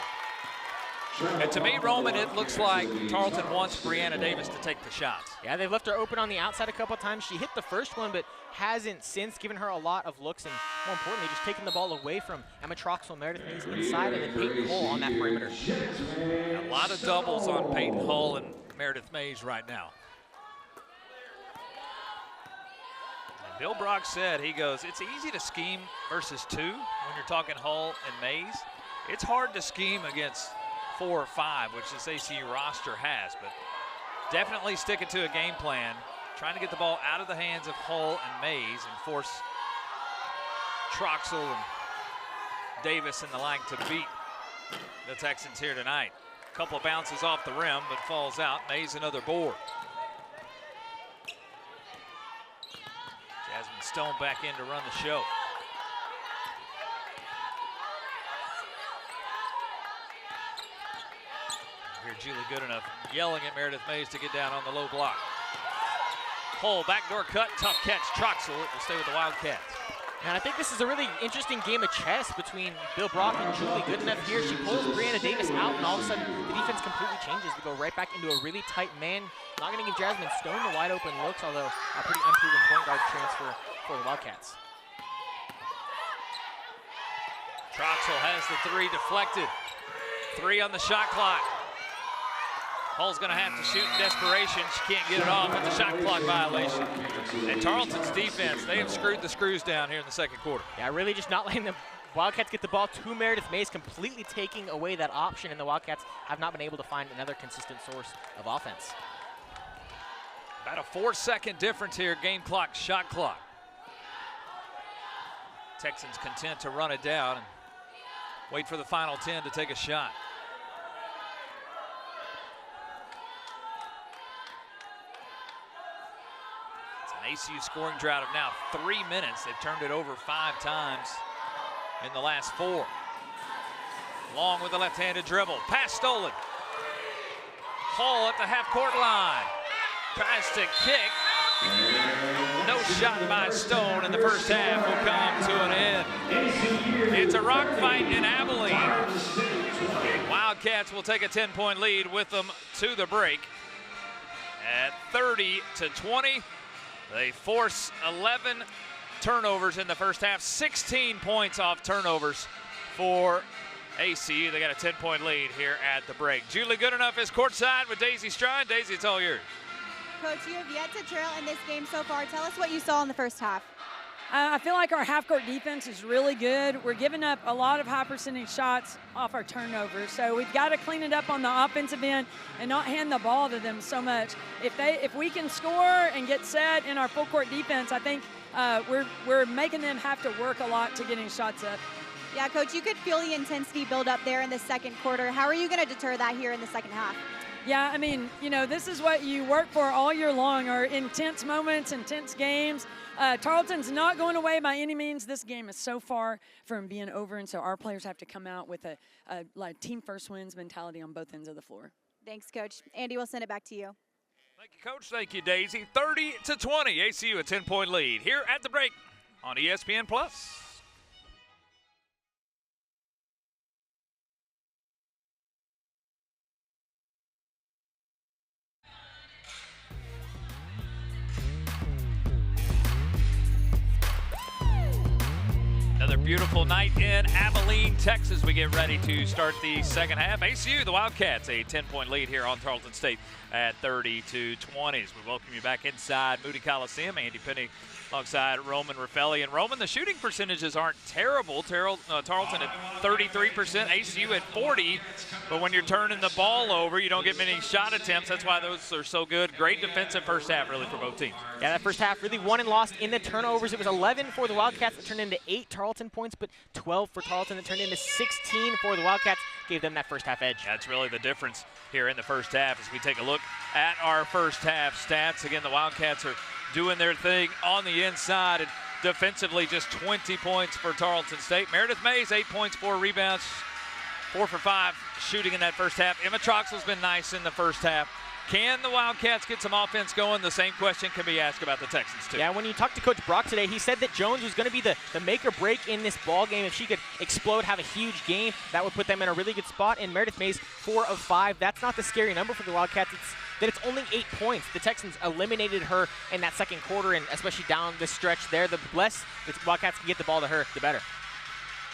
And to me, Roman, it looks like Tarleton wants Brianna Davis to take the shots. Yeah, they've left her open on the outside a couple of times. She hit the first one, but hasn't since given her a lot of looks, and more importantly, just taking the ball away from Emma Troxel, Meredith Mays inside, and then Peyton Hull on that perimeter. A lot of doubles on Peyton Hull and Meredith Mays right now. And Bill Brock said, he goes, it's easy to scheme versus 2 when you're talking Hull and Mays. It's hard to scheme against 4 or 5, which this ACU roster has, but definitely sticking to a game plan, trying to get the ball out of the hands of Hull and Mays and force Troxel and Davis and the like to beat the Texans here tonight. A couple of bounces off the rim, but falls out. Mays another board. Jasmine Stone back in to run the show. Here, Julie Goodenough yelling at Meredith Mays to get down on the low block. Hull, backdoor cut, tough catch. Troxel will stay with the Wildcats. And I think this is a really interesting game of chess between Bill Brock and Julie Goodenough here. She pulls Brianna Davis out, and all of a sudden the defense completely changes. We go right back into a really tight man. Not going to give Jasmine Stone the wide open looks, although a pretty unproven point guard transfer for the Wildcats. Troxel has the 3 deflected. 3 on the shot clock. Hull's going to have to shoot in desperation. She can't get it off with the shot clock violation. And Tarleton's defense, they have screwed the screws down here in the second quarter. Yeah, really just not letting the Wildcats get the ball to Meredith Mays, completely taking away that option, and the Wildcats have not been able to find another consistent source of offense. About a 4-second difference here, game clock, shot clock. Texans content to run it down. wait for the final 10 to take a shot. It's an ACU scoring drought of now 3 minutes. They've turned it over 5 times in the last 4. Long with the left-handed dribble. Pass stolen. Hall at the half-court line. Tries to kick. No shot by Stone, and the first half will come to an end. It's a rock fight in Abilene. Wildcats will take a 10-point lead with them to the break. At 30-20, they force 11 turnovers in the first half, 16 points off turnovers for ACU. They got a 10-point lead here at the break. Julie Goodenough is courtside with Daisy Strine. Daisy, it's all yours. Coach, you have yet to trail in this game so far. Tell us what you saw in the first half. I feel like our half-court defense is really good. We're giving up a lot of high-percentage shots off our turnovers, so we've got to clean it up on the offensive end and not hand the ball to them so much. If we can score and get set in our full-court defense, I think we're making them have to work a lot to getting shots up. Yeah, Coach, you could feel the intensity build up there in the second quarter. How are you going to deter that here in the second half? Yeah, I mean, you know, this is what you work for all year long, are intense moments, intense games. Tarleton's not going away by any means. This game is so far from being over, and so our players have to come out with a like team first wins mentality on both ends of the floor. Thanks, Coach. Andy, we'll send it back to you. Thank you, Coach. Thank you, Daisy. 30-20, ACU a 10-point lead here at the break on ESPN+. Another beautiful night in Abilene, Texas. We get ready to start the second half. ACU, the Wildcats, a 10-point lead here on Tarleton State at 30-20. As we welcome you back inside Moody Coliseum. Andy Penny alongside Roman Raffelli. And Roman, the shooting percentages aren't terrible. Tarleton at 33%, ACU at 40%. But when you're turning the ball over, you don't get many shot attempts. That's why those are so good. Great defensive first half, really, for both teams. Yeah, that first half really won and lost in the turnovers. It was 11 for the Wildcats that turned into 8 Tarleton points, but 12 for Tarleton that turned into 16 for the Wildcats. Gave them that first half edge. That's really the difference here in the first half as we take a look at our first half stats. Again, the Wildcats are doing their thing on the inside, and defensively just 20 points for Tarleton State. Meredith Mays, 8 points, 4 rebounds, 4 for 5 shooting in that first half. Emma Troxell's been nice in the first half. Can the Wildcats get some offense going? The same question can be asked about the Texans, too. Yeah, when you talked to Coach Brock today, he said that Jones was going to be the make or break in this ball game. If she could explode, have a huge game, that would put them in a really good spot. And Meredith Mays, 4 of 5. That's not the scary number for the Wildcats. It's only 8 points. The Texans eliminated her in that second quarter, and especially down the stretch there. The less the Wildcats can get the ball to her, the better.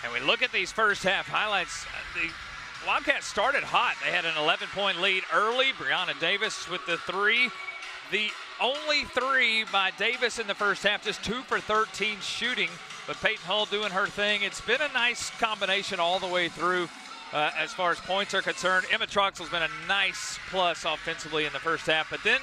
And we look at these first half highlights. The Wildcats started hot. They had an 11-point lead early. Brianna Davis with the 3. The only 3 by Davis in the first half, just 2 for 13 shooting. But Peyton Hull doing her thing. It's been a nice combination all the way through as far as points are concerned. Emma Troxell's been a nice plus offensively in the first half. But then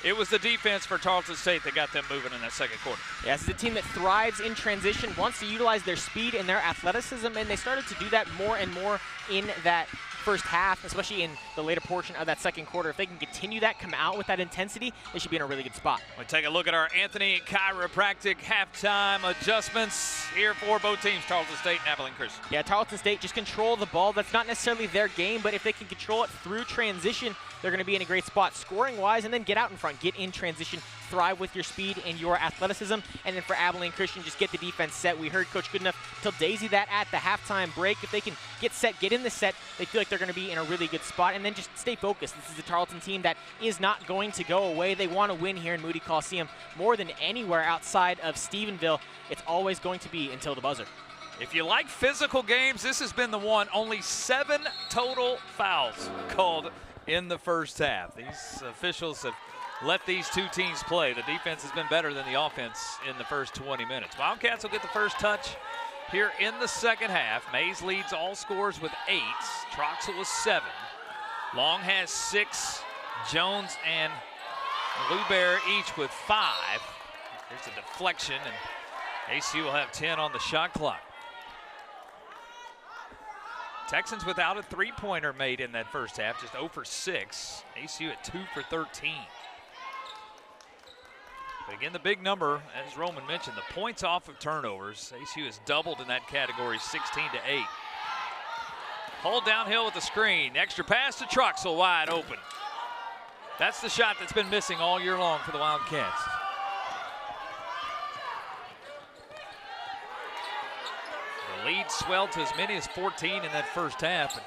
it was the defense for Tarleton State that got them moving in that second quarter. Yeah, this is a team that thrives in transition, wants to utilize their speed and their athleticism, and they started to do that more and more in that first half, especially in the later portion of that second quarter. If they can continue that, come out with that intensity, they should be in a really good spot. We'll take a look at our Anthony Chiropractic halftime adjustments here for both teams, Tarleton State and Abilene Christian. Yeah, Tarleton State just control the ball. That's not necessarily their game, but if they can control it through transition, they're going to be in a great spot scoring-wise, and then get out in front, get in transition, thrive with your speed and your athleticism. And then for Abilene Christian, just get the defense set. We heard Coach Goodenough tell Daisy that at the halftime break. If they can get set, get in the set, they feel like they're going to be in a really good spot. And then just stay focused. This is a Tarleton team that is not going to go away. They want to win here in Moody Coliseum more than anywhere outside of Stephenville. It's always going to be until the buzzer. If you like physical games, this has been the one. Only 7 total fouls called in the first half. These officials have let these two teams play. The defense has been better than the offense in the first 20 minutes. Wildcats will get the first touch here in the second half. Mays leads all scorers with 8. Troxell with 7. Long has 6. Jones and Lubear each with 5. There's a deflection, and ACU will have 10 on the shot clock. Texans without a three-pointer made in that first half, just 0 for 6. ACU at 2 for 13. But again, the big number, as Roman mentioned, the points off of turnovers. ACU has doubled in that category, 16 to 8. Hold downhill with the screen. Extra pass to Troxel, wide open. That's the shot that's been missing all year long for the Wildcats. The lead swelled to as many as 14 in that first half. And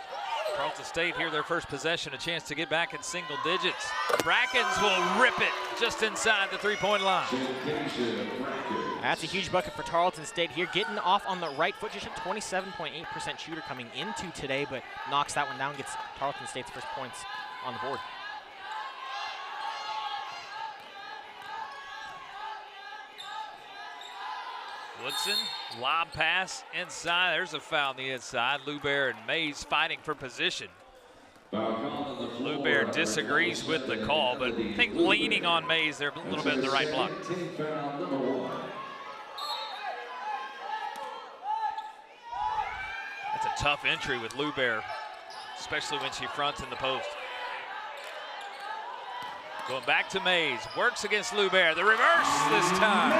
Tarleton State here, their first possession, a chance to get back in single digits. Brackens will rip it just inside the three-point line. That's a huge bucket for Tarleton State here, getting off on the right foot. Just a 27.8% shooter coming into today, but knocks that one down, gets Tarleton State's first points on the board. Woodson, lob pass inside. There's a foul on the inside. Lubear and Mays fighting for position. Lubear disagrees with the call, but I think leaning on Mays there a little bit in the right block. That's a tough entry with Lubear, especially when she fronts in the post. Going back to Mays, works against Lubear. The reverse this time.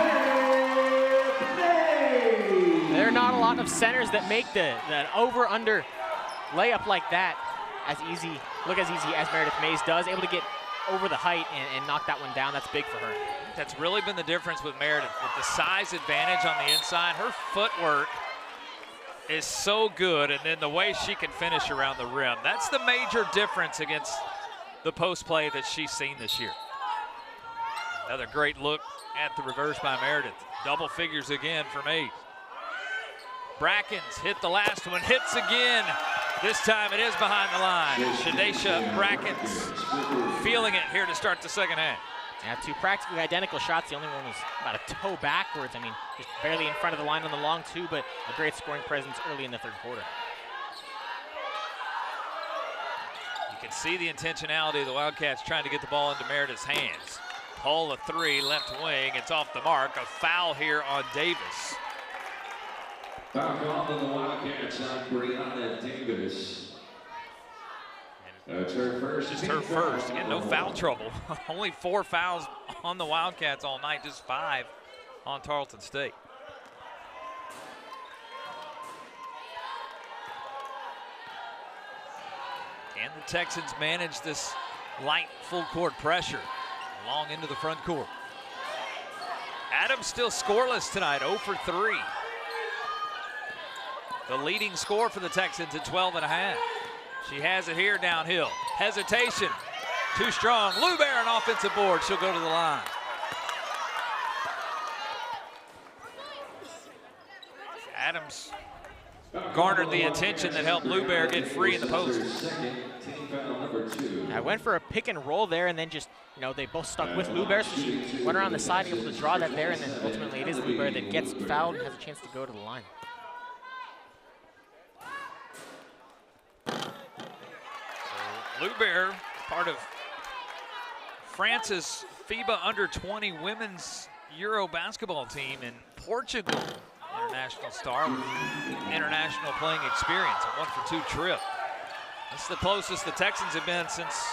There are not a lot of centers that make that over-under layup like that as easy as Meredith Mays does. Able to get over the height and knock that one down. That's big for her. That's really been the difference with Meredith. With the size advantage on the inside, her footwork is so good, and then the way she can finish around the rim. That's the major difference against the post play that she's seen this year. Another great look at the reverse by Meredith. Double figures again for Mays. Brackens hit the last one, hits again. This time it is behind the line. Shadesha Brackens feeling it here to start the second half. Yeah, two practically identical shots. The only one was about a toe backwards. I mean, just barely in front of the line on the long two, but a great scoring presence early in the third quarter. You can see the intentionality of the Wildcats trying to get the ball into Meredith's hands. Pull a three, left wing. It's off the mark. A foul here on Davis. Foul called on the Wildcats on Brianna Davis. That's her first. Just her first. Again, no foul trouble. Only 4 fouls on the Wildcats all night, just 5 on Tarleton State. Can the Texans manage this light full court pressure long into the front court? Adams still scoreless tonight, 0 for 3. The leading score for the Texans at 12.5. She has it here downhill. Hesitation, too strong. Lubear an offensive board, she'll go to the line. Adams garnered the attention that helped Lubear get free in the post. I went for a pick and roll there, and then just, they both stuck with Lubear, so she went around the side, able to draw that there, and then ultimately it is Lubear that gets fouled and has a chance to go to the line. Lubear, part of France's FIBA under-20 women's Euro basketball team in Portugal. International star with international playing experience, a 1-for-2 trip. That's the closest the Texans have been since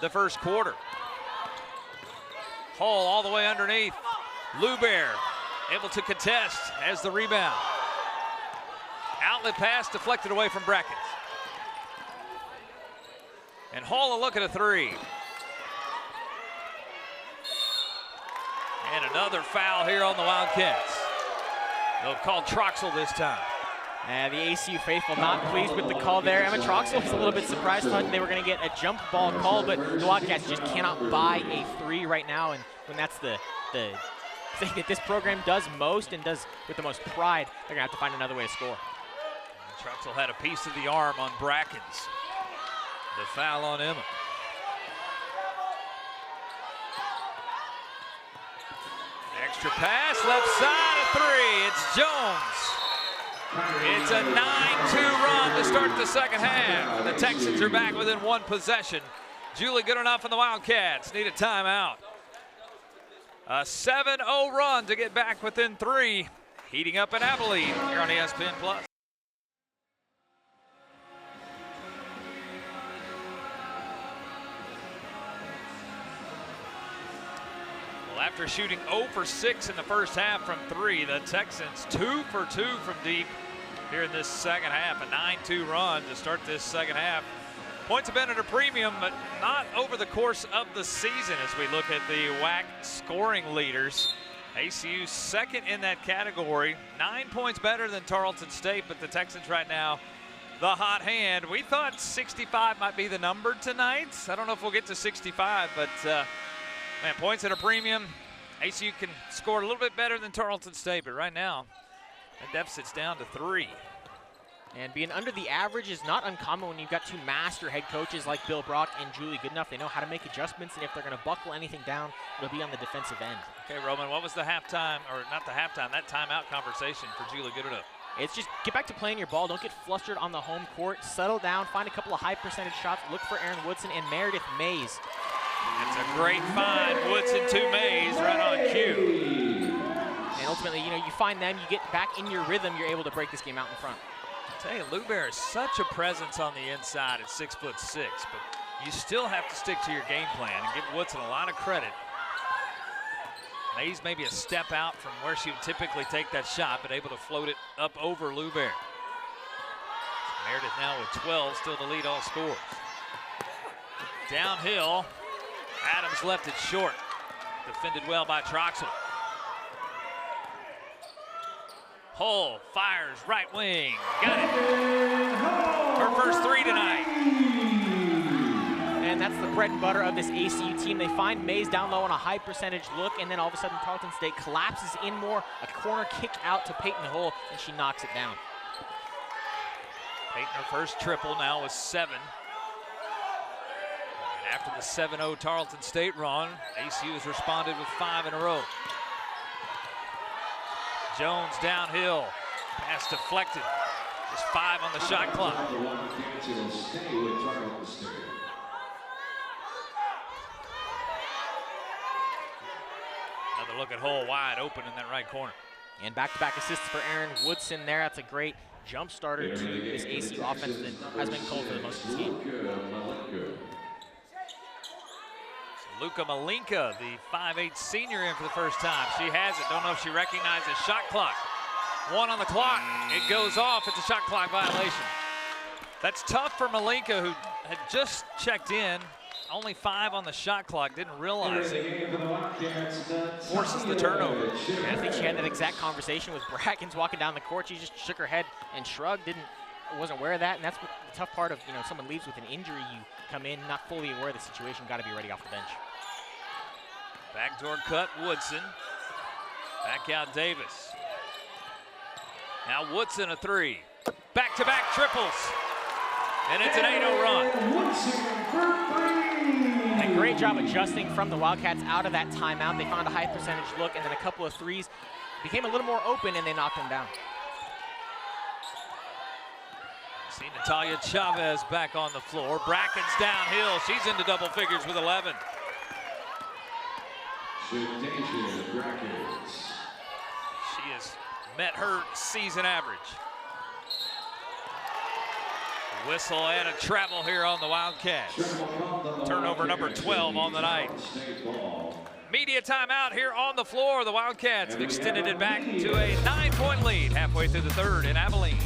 the first quarter. Hull all the way underneath. Lubear able to contest, has the rebound. Outlet pass deflected away from Brackens. And Hull a look at a three. And another foul here on the Wildcats. They'll call Troxel this time. The ACU faithful not pleased with the call there. Emma Troxel was a little bit surprised, thought they were going to get a jump ball call, but the Wildcats just cannot buy a three right now. And when that's the thing that this program does most and does with the most pride, they're going to have to find another way to score. Troxel had a piece of the arm on Brackens. The foul on Emma. Extra pass, left side, a three. It's Jones. It's a 9-2 run to start the second half. The Texans are back within 1 possession. Julie Goodenough and the Wildcats need a timeout. A 7-0 run to get back within 3. Heating up in Abilene here on ESPN+. after shooting 0 for 6 in the first half from 3, the Texans 2 for 2 from deep here in this second half. A 9-2 run to start this second half. Points have been at a premium, but not over the course of the season as we look at the WAC scoring leaders. ACU second in that category, 9 points better than Tarleton State, but the Texans right now, the hot hand. We thought 65 might be the number tonight. I don't know if we'll get to 65, but man, points at a premium. ACU can score a little bit better than Tarleton State, but right now, the deficit's down to 3. And being under the average is not uncommon when you've got two master head coaches like Bill Brock and Julie Goodenough. They know how to make adjustments, and if they're going to buckle anything down, it'll be on the defensive end. Okay, Roman, what was the halftime, or not the halftime, that timeout conversation for Julie Goodenough? It's just get back to playing your ball. Don't get flustered on the home court. Settle down, find a couple of high percentage shots. Look for Aaron Woodson and Meredith Mays. It's a great find, Woodson to Mays, right on cue. And ultimately, you know, you find them, you get back in your rhythm, you're able to break this game out in front. I tell you, Lou Bear is such a presence on the inside at 6'6", but you still have to stick to your game plan and give Woodson a lot of credit. Mays maybe a step out from where she would typically take that shot, but able to float it up over Lou Bear. Meredith now with 12, still to lead all scores. Downhill, Adams left it short. Defended well by Troxel. Hull fires right wing, got it. Her first 3 tonight. And that's the bread and butter of this ACU team. They find Mays down low on a high percentage look, and then all of a sudden Tarleton State collapses in more, a corner kick out to Peyton Hull, and she knocks it down. Peyton her first triple now with 7. And after the 7-0 Tarleton State run, ACU has responded with 5 in a row. Jones downhill, pass deflected. Just 5 on the shot clock. Another look at Hull wide open in that right corner. And back-to-back assists for Aaron Woodson there. That's a great jump starter to this ACU offense that has been cold for the most of this game. Luka Malinka, the 5'8" senior, in for the first time. She has it. Don't know if she recognizes shot clock. 1 on the clock. It goes off. It's a shot clock violation. That's tough for Malinka, who had just checked in. Only 5 on the shot clock. Didn't realize it. Forces the turnover. And I think she had that exact conversation with Brackens walking down the court. She just shook her head and shrugged. Wasn't aware of that, and that's what the tough part of, you know, someone leaves with an injury. You come in not fully aware of the situation. Got to be ready off the bench. Backdoor cut, Woodson. Back out Davis. Now Woodson a 3. Back-to-back triples. And it's an 8-0 run. And a great job adjusting from the Wildcats out of that timeout. They found a high percentage look and then a couple of threes. Became a little more open and they knocked them down. See Natalia Chavez back on the floor. Brackens downhill. She's into double figures with 11. She has met her season average. Whistle and a travel here on the Wildcats. Turnover number 12 on the night. Media timeout here on the floor. The Wildcats have extended it back to a 9-point lead halfway through the third in Abilene.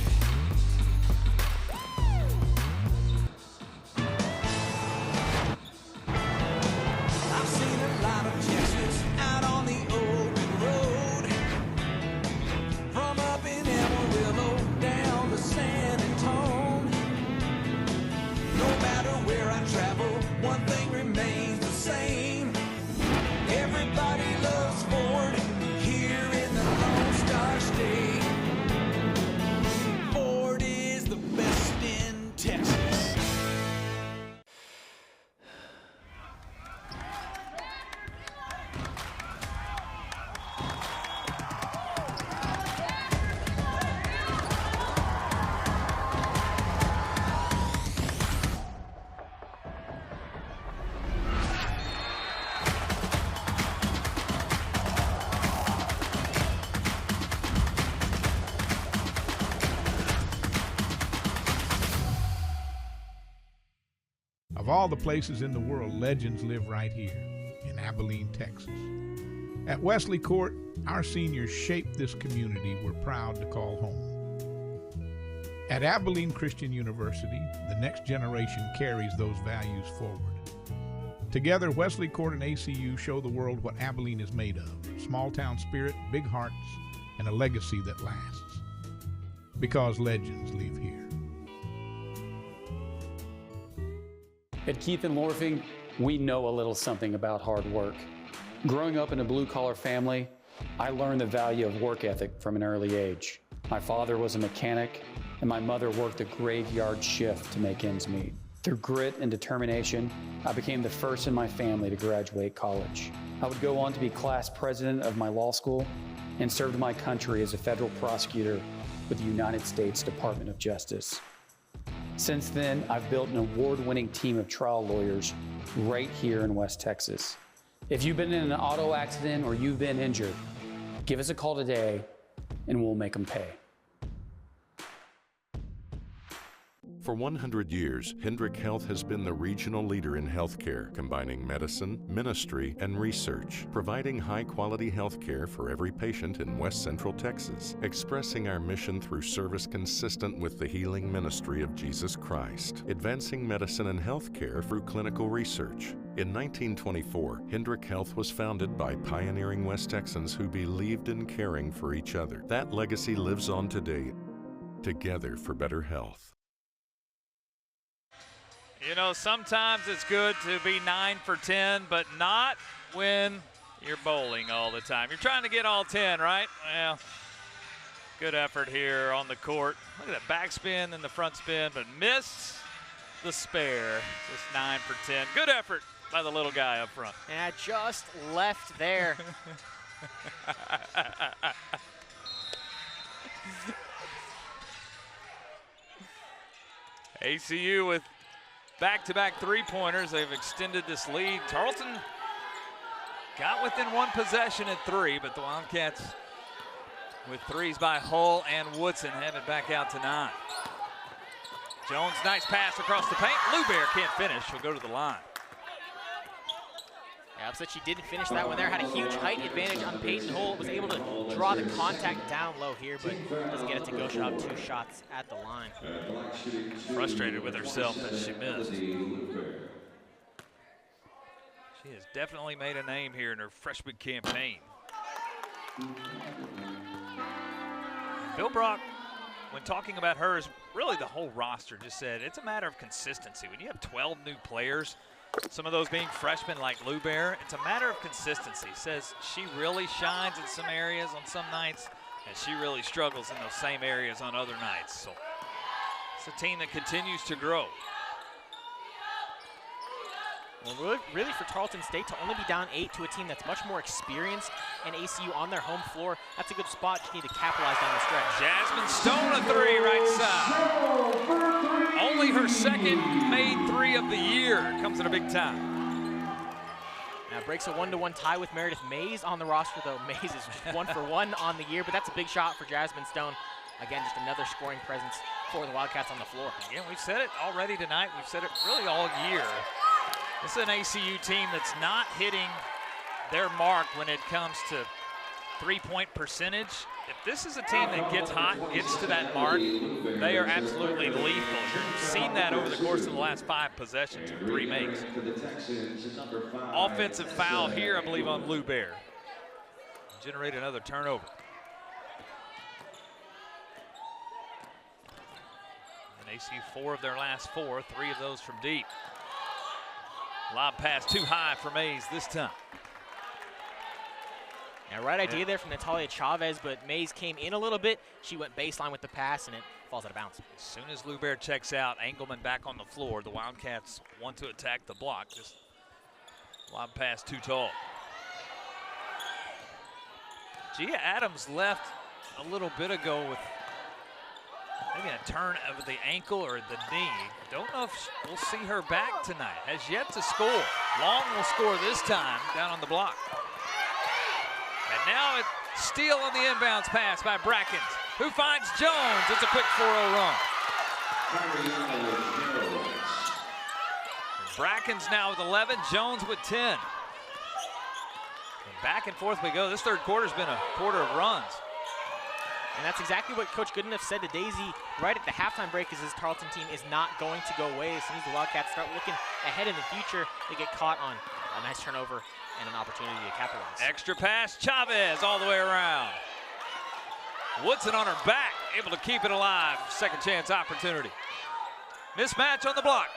Of all the places in the world, legends live right here in Abilene, Texas. At Wesley Court, our seniors shaped this community we're proud to call home. At Abilene Christian University, the next generation carries those values forward. Together, Wesley Court and ACU show the world what Abilene is made of: small town spirit, big hearts, and a legacy that lasts. Because legends live here. At Keith and Lorfing, we know a little something about hard work. Growing up in a blue-collar family, I learned the value of work ethic from an early age. My father was a mechanic, and my mother worked a graveyard shift to make ends meet. Through grit and determination, I became the first in my family to graduate college. I would go on to be class president of my law school and served my country as a federal prosecutor with the United States Department of Justice. Since then, I've built an award-winning team of trial lawyers right here in West Texas. If you've been in an auto accident or you've been injured, give us a call today and we'll make them pay. For 100 years, Hendrick Health has been the regional leader in healthcare, combining medicine, ministry, and research, providing high-quality healthcare for every patient in West Central Texas, expressing our mission through service consistent with the healing ministry of Jesus Christ, advancing medicine and healthcare through clinical research. In 1924, Hendrick Health was founded by pioneering West Texans who believed in caring for each other. That legacy lives on today, together for better health. You know, sometimes it's good to be 9 for 10, but not when you're bowling all the time. You're trying to get all 10, right? Well, good effort here on the court. Look at that backspin and the front spin, but missed the spare. Just 9 for 10. Good effort by the little guy up front. And just left there. ACU with back-to-back three-pointers. They've extended this lead. Tarleton got within one possession at 3, but the Wildcats with threes by Hull and Woodson have it back out to 9. Jones, nice pass across the paint. Lubear can't finish. She'll go to the line. Yeah, upset she didn't finish that one there. Had a huge height advantage on Peyton Hull. Was able to draw the contact down low here, but doesn't get it to go. She'll have 2 shots at the line. Frustrated with herself that she missed. She has definitely made a name here in her freshman campaign. Bill Brock, when talking about hers, really the whole roster, just said it's a matter of consistency. When you have 12 new players, some of those being freshmen like Lubear, it's a matter of consistency. Says she really shines in some areas on some nights, and she really struggles in those same areas on other nights. So it's a team that continues to grow. Well, really for Tarleton State to only be down 8 to a team that's much more experienced and ACU on their home floor, that's a good spot. Just need to capitalize down the stretch. Jasmine Stone, a 3 right side. Only her second made 3 of the year. Comes at a big time. Now breaks a 1-to-1 tie with Meredith Mays on the roster, though. Mays is 1 for 1 on the year, but that's a big shot for Jasmine Stone. Again, just another scoring presence for the Wildcats on the floor. Again, we've said it already tonight. We've said it really all year. This is an ACU team that's not hitting their mark when it comes to three-point percentage. If this is a team that gets hot and gets to that mark, they are absolutely lethal. You've seen that over the course of the last 5 possessions, 3 makes. Offensive foul here, I believe, on Lubear. Generate another turnover. And ACU 4 of their last 4, 3 of those from deep. Lob pass too high for Mays this time. Yeah, right idea there from Natalia Chavez, but Mays came in a little bit. She went baseline with the pass, and it falls out of bounds. As soon as Lubear checks out, Engelman back on the floor. The Wildcats want to attack the block. Just lob pass too tall. Gia Adams left a little bit ago with maybe a turn of the ankle or the knee. Don't know if we'll see her back tonight. Has yet to score. Long will score this time down on the block. And now it's steal on the inbounds pass by Brackens, who finds Jones. It's a quick 4-0 run. Brackens now with 11, Jones with 10. Back and forth we go. This third quarter's been a quarter of runs. And that's exactly what Coach Goodenough said to Daisy right at the halftime break, is this Tarleton team is not going to go away. As soon as the Wildcats start looking ahead in the future, they get caught on a nice turnover and an opportunity to capitalize. Extra pass, Chavez all the way around. Woodson on her back, able to keep it alive. Second chance opportunity. Mismatch on the block.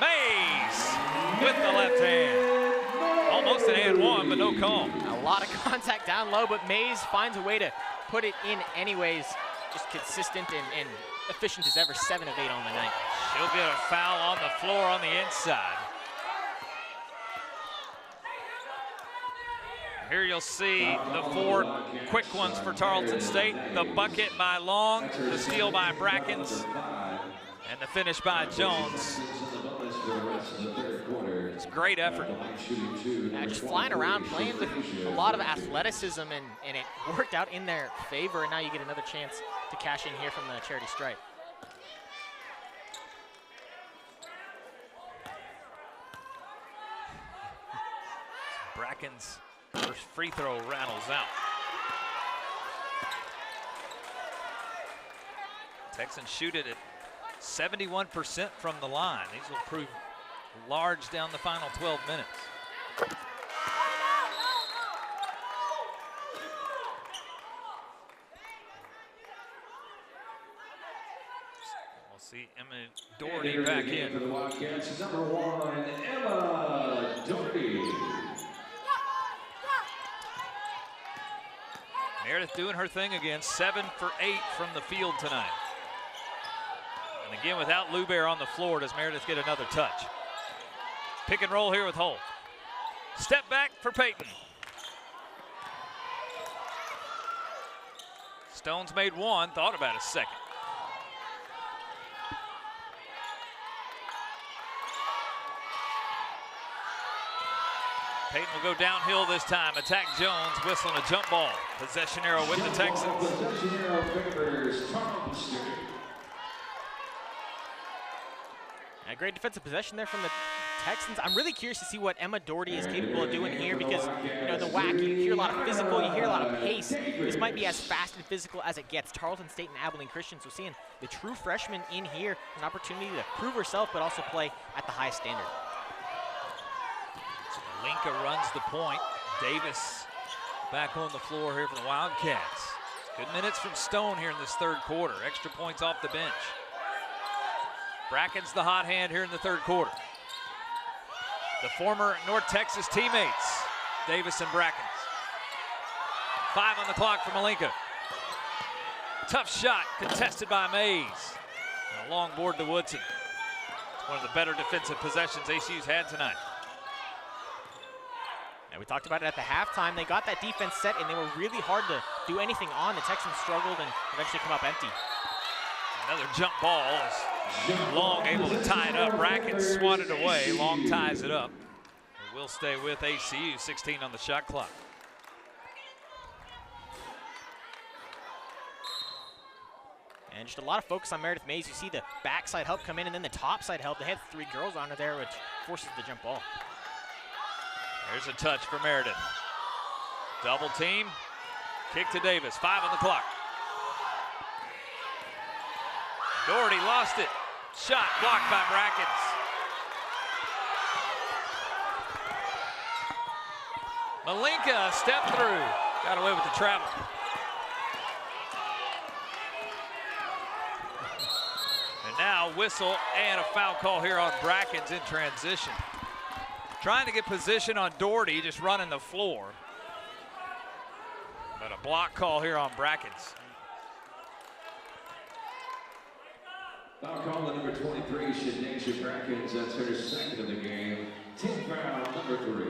Mays with the left hand. Almost an and one, but no call. A lot of contact down low, but Mays finds a way to put it in anyways. Just consistent and efficient as ever, 7 of 8 on the night. She'll get a foul on the floor on the inside. Here you'll see the 4 quick ones for Tarleton State. The bucket by Long, the steal by Brackens, and the finish by Jones. It's a great effort. Yeah, just flying around, playing with a lot of athleticism, and it worked out in their favor, and now you get another chance to cash in here from the charity stripe. Brackens' first free throw rattles out. Texans shoot it at 71% from the line. These will prove large down the final 12 minutes. We'll see Emma Doherty back in. For the Wildcats is number 1, Emma Doherty. Meredith doing her thing again, 7 for 8 from the field tonight. And again, without Lubear on the floor, does Meredith get another touch? Pick and roll here with Holt. Step back for Peyton. Stone's made one, thought about a second. Peyton will go downhill this time. Attack Jones, whistling a jump ball. Possession arrow with the Texans. Possession arrow favors Tarleton State. A great defensive possession there from the Texans. I'm really curious to see what Emma Doherty is capable of doing here, because you know, the WAC, you hear a lot of physical, you hear a lot of pace. This might be as fast and physical as it gets. Tarleton State and Abilene Christian, so seeing the true freshman in here, an opportunity to prove herself, but also play at the highest standard. Linka runs the point. Davis back on the floor here for the Wildcats. Good minutes from Stone here in this third quarter. Extra points off the bench. Bracken's the hot hand here in the third quarter. The former North Texas teammates, Davis and Brackens. 5 on the clock for Malinka. Tough shot, contested by Mays. And a long board to Woodson. It's one of the better defensive possessions ACU's had tonight. And we talked about it at the halftime. They got that defense set, and they were really hard to do anything on. The Texans struggled and eventually come up empty. Another jump ball is Long able to tie it up. Bracken swatted away. Long ties it up. It will stay with ACU. 16 on the shot clock. And just a lot of focus on Meredith Mays. You see the backside help come in, and then the topside help. They had 3 girls on her there, which forces the jump ball. There's a touch for Meredith. Double team. Kick to Davis. 5 on the clock. Doherty lost it. Shot blocked by Brackens. Malinka stepped through. Got away with the travel. And now whistle and a foul call here on Brackens in transition. Trying to get position on Doherty, just running the floor. But a block call here on Brackens. Foul call on number 23, Shanasia Brackens. That's her second of the game. Team foul number 3.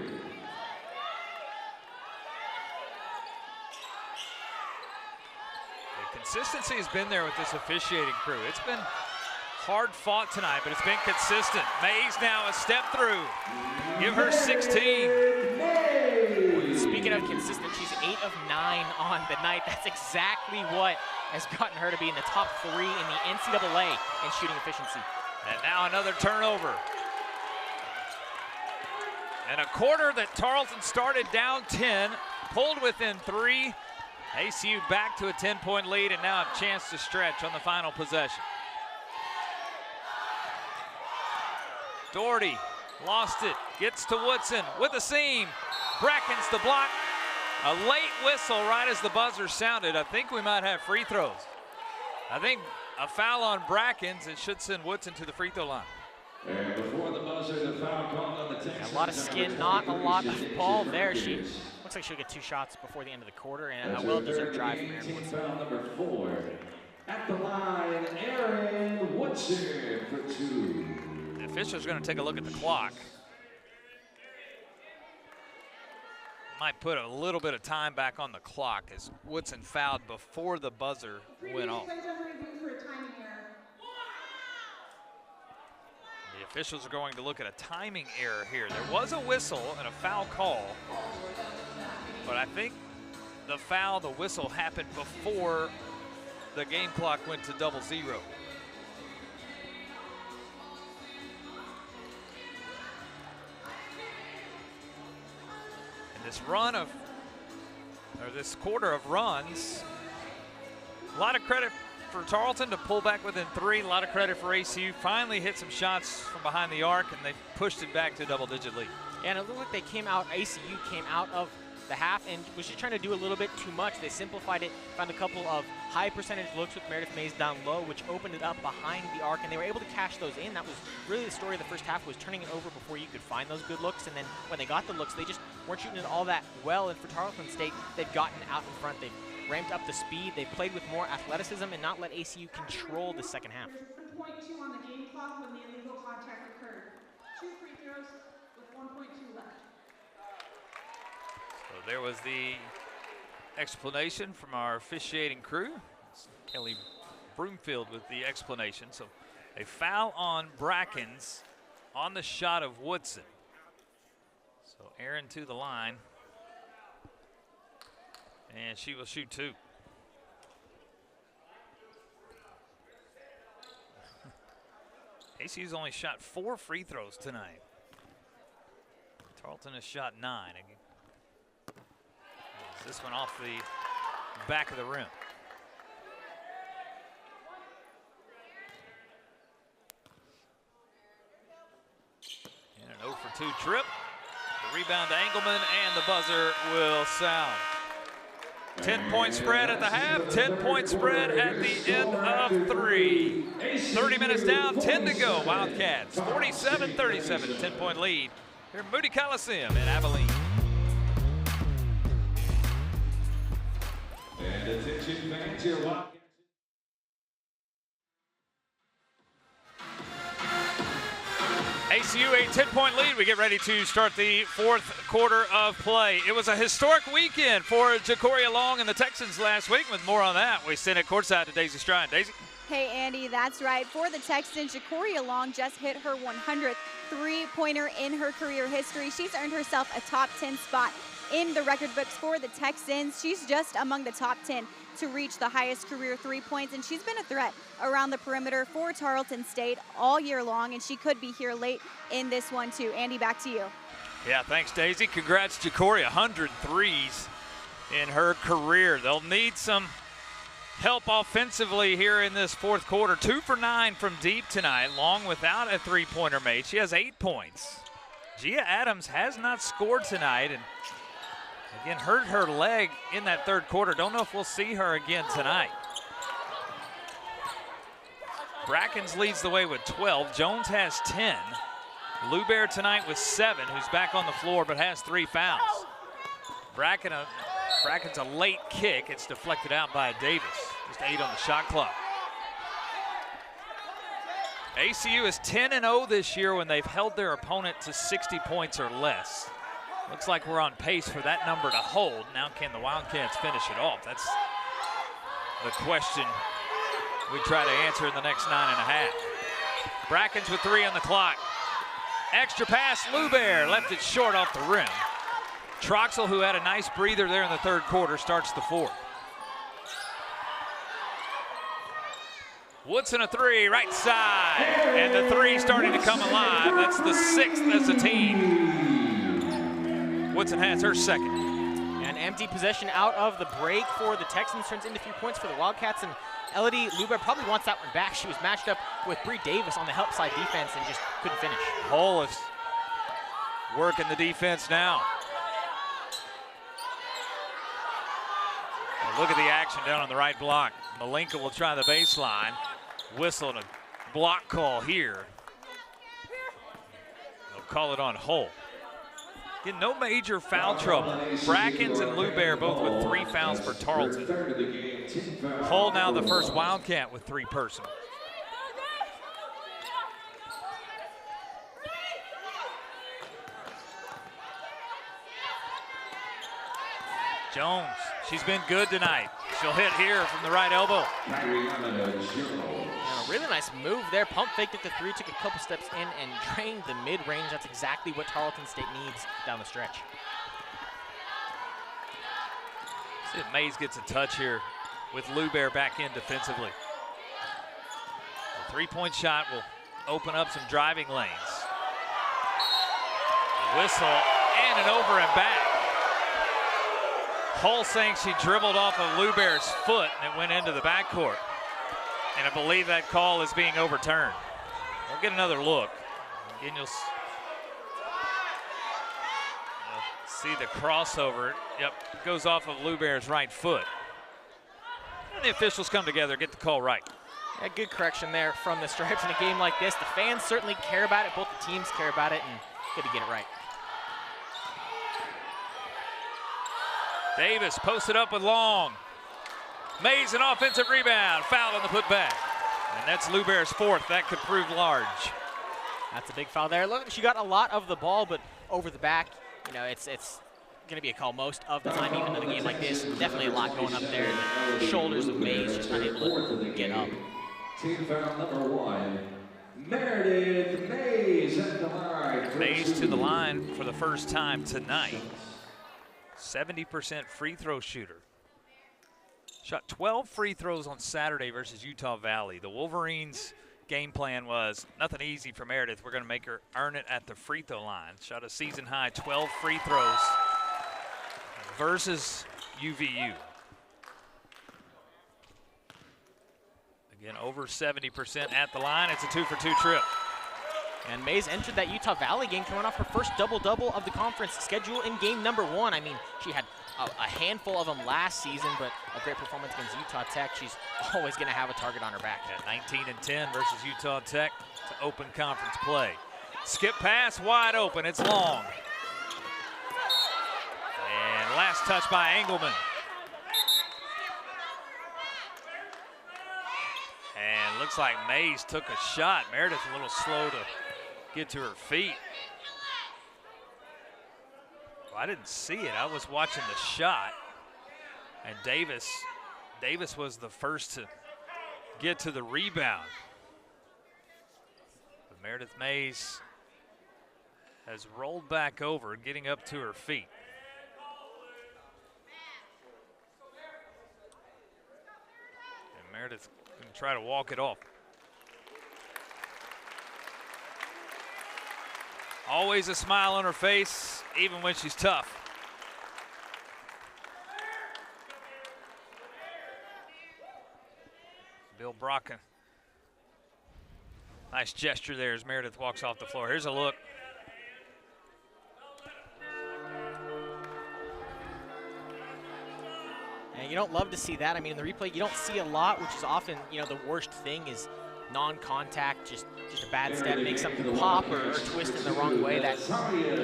The consistency has been there with this officiating crew. It's been hard fought tonight, but it's been consistent. Mays now a step through. Give her 16. Speaking of consistent, she's 8 of 9 on the night. That's exactly what has gotten her to be in the top 3 in the NCAA in shooting efficiency. And now another turnover. And a quarter that Tarleton started down 10, pulled within 3. ACU back to a 10-point lead and now a chance to stretch on the final possession. Doherty lost it, gets to Woodson with a seam. Brackens the block. A late whistle right as the buzzer sounded. I think we might have free throws. I think a foul on Brackens, it should send Woodson to the free throw line. And before the buzzer, the foul called on the Texans. A lot of skin, not a lot of ball there. She looks like she'll get 2 shots before the end of the quarter, and a well-deserved drive from Erin Woodson. Foul number 4. At the line, Erin Woodson for 2. The official's going to take a look at the clock. Might put a little bit of time back on the clock as Woodson fouled before the buzzer went off. The officials are going to look at a timing error here. There was a whistle and a foul call, but I think the foul, the whistle happened before the game clock went to 00. This run of, or this quarter of runs, a lot of credit for Tarleton to pull back within 3, a lot of credit for ACU. Finally hit some shots from behind the arc and they pushed it back to a double-digit lead. And it looked like they came out, ACU came out of the half and was just trying to do a little bit too much. They simplified it, found a couple of high percentage looks with Meredith Mays down low, which opened it up behind the arc, and they were able to cash those in. That was really the story of the first half, was turning it over before you could find those good looks, and then when they got the looks, they just weren't shooting it all that well. And for Tarleton State, they've gotten out in front. They've ramped up the speed. They've played with more athleticism and not let ACU control the second half. 1.2 on the game clock when the illegal contact occurred. 2 free throws with 1.2 left. So there was the explanation from our officiating crew. It's Kelly Broomfield with the explanation. So a foul on Brackens on the shot of Woodson. So Erin to the line. And she will shoot 2. ACU's only shot 4 free throws tonight. Tarleton has shot 9. This one off the back of the rim. And an 0 for 2 trip. The rebound to Engelman, and the buzzer will sound. 10-point spread at the half, 10-point spread at the end of 3. 30 minutes down, 10 to go. Wildcats, 47-37, 10-point lead here at Moody Coliseum in Abilene. And attention fans here, Wildcats. ACU a 10-point lead. We get ready to start the 4th quarter of play. It was a historic weekend for Jacoria Long and the Texans last week. With more on that, we send it courtside to Daisy Strine. Daisy? Hey, Andy, that's right. For the Texans, Jacoria Long just hit her 100th three-pointer in her career history. She's earned herself a top 10 spot in the record books for the Texans. She's just among the top 10 to reach the highest career 3 points, and she's been a threat around the perimeter for Tarleton State all year long, and she could be here late in this one too. Andy, back to you. Yeah, thanks, Daisy. Congrats, Jacoria. 100 threes in her career. They'll need some help offensively here in this 4th quarter. 2 for 9 from deep tonight. Long without a three-pointer made. She has 8 points. Gia Adams has not scored tonight, and again, hurt her leg in that 3rd quarter. Don't know if we'll see her again tonight. Brackens leads the way with 12. Jones has 10. Lubear tonight with 7, who's back on the floor but has 3 fouls. Bracken's a late kick. It's deflected out by Davis. Just 8 on the shot clock. ACU is 10-0 this year when they've held their opponent to 60 points or less. Looks like we're on pace for that number to hold. Now can the Wildcats finish it off? That's the question we try to answer in the next 9.5. Brackens with 3 on the clock. Extra pass, Lubear left it short off the rim. Troxel, who had a nice breather there in the 3rd quarter, starts the 4th. Woodson a 3, right side. And the 3 starting to come alive. That's the 6th as a team. Woodson has her second. An empty possession out of the break for the Texans turns into 3 points for the Wildcats, and Elodie Luber probably wants that one back. She was matched up with Bree Davis on the help side defense and just couldn't finish. Hollis working the defense now. Well, look at the action down on the right block. Malinka will try the baseline. Whistle and a block call here. They'll call it on Hull. Again, no major foul trouble. Brackens and Luber both with 3 fouls for Tarleton. Hull now the first Wildcat with 3 personal. Jones, she's been good tonight. She'll hit here from the right elbow. And a really nice move there. Pump faked at the 3, took a couple steps in and drained the mid-range. That's exactly what Tarleton State needs down the stretch. See if Mays gets a touch here with Luber back in defensively. The 3-point shot will open up some driving lanes. A whistle and an over and back. Hull saying she dribbled off of Luber's foot and it went into the backcourt. And I believe that call is being overturned. We'll get another look. Again, you'll see the crossover. Yep, goes off of Luber's right foot. And the officials come together, get the call right. Yeah, good correction there from the Stripes in a game like this. The fans certainly care about it. Both the teams care about it, and good to get it right. Davis posted up with Long. Mays an offensive rebound, foul on the putback. And that's Luber's 4th. That could prove large. That's a big foul there. Look, she got a lot of the ball, but over the back, you know, it's going to be a call most of the time, even in a game like this. Definitely a lot going up there. The shoulders of Mays just not able to get up. Team foul number 1, Meredith Mays at the line. Mays to the line for the first time tonight. 70% free throw shooter. Shot 12 free throws on Saturday versus Utah Valley. The Wolverines' game plan was nothing easy for Meredith. We're going to make her earn it at the free throw line. Shot a season high 12 free throws versus UVU. Again, over 70% at the line. It's a 2-for-2 trip. And Mays entered that Utah Valley game coming off her first double-double of the conference schedule in game number 1. I mean, she had a handful of them last season, but a great performance against Utah Tech. She's always going to have a target on her back. Yeah, 19 and 10 versus Utah Tech to open conference play. Skip pass, wide open, it's Long. And last touch by Engelman. And looks like Mays took a shot. Meredith a little slow to get to her feet. Well, I didn't see it. I was watching the shot. And Davis was the first to get to the rebound. But Meredith Mays has rolled back over, getting up to her feet. And Meredith going to try to walk it off. Always a smile on her face, even when she's tough. Bill Brocken. Nice gesture there as Meredith walks off the floor. Here's a look. And you don't love to see that. I mean, in the replay, you don't see a lot, which is often, you know, the worst thing is non-contact, just a bad step, make something pop or twist in the wrong way. That is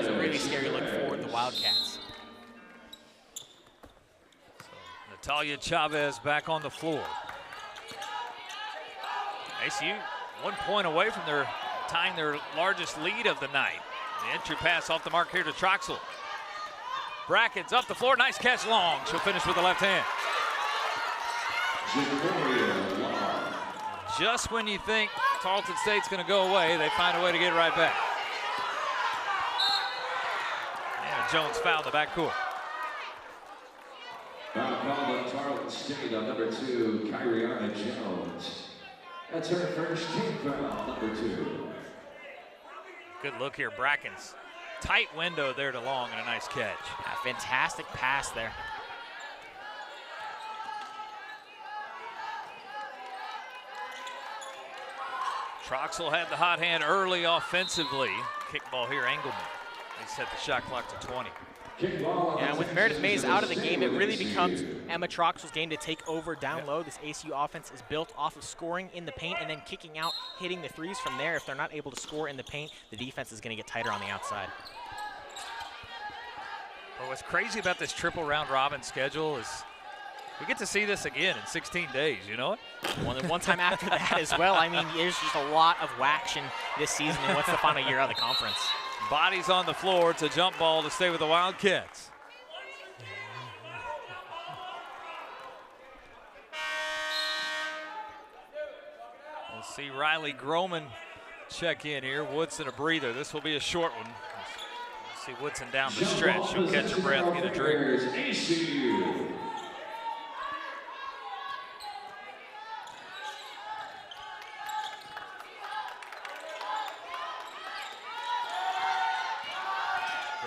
a really scary look for the Wildcats. So Natalia Chavez back on the floor. ACU 1 point away from tying their largest lead of the night. The entry pass off the mark here to Troxel. Brackens up the floor, nice catch Long. She'll finish with the left hand. Just when you think Tarleton State's going to go away, they find a way to get right back. And Jones fouled the backcourt. Foul called on Tarleton State on number 2, Kyriana Jones. That's her first team foul, number 2. Good look here, Brackens Tight window there to Long and a nice catch. Yeah, fantastic pass there. Troxel had the hot hand early offensively. Kickball here, Engelman. They set the shot clock to 20. Yeah, with Meredith Mays out of the game, it really becomes Emma Troxel's game to take over down low. This ACU offense is built off of scoring in the paint and then kicking out, hitting the threes from there. If they're not able to score in the paint, the defense is going to get tighter on the outside. Well, what's crazy about this triple round robin schedule is we get to see this again in 16 days, you know it? One time after that as well. I mean, there's just a lot of action this season, and what's the final year of the conference? Bodies on the floor. It's a jump ball to stay with the Wildcats. We'll see Riley Groman check in here. Woodson a breather. This will be a short one. We'll see Woodson down the stretch. She'll catch her breath, get a drink. ACU.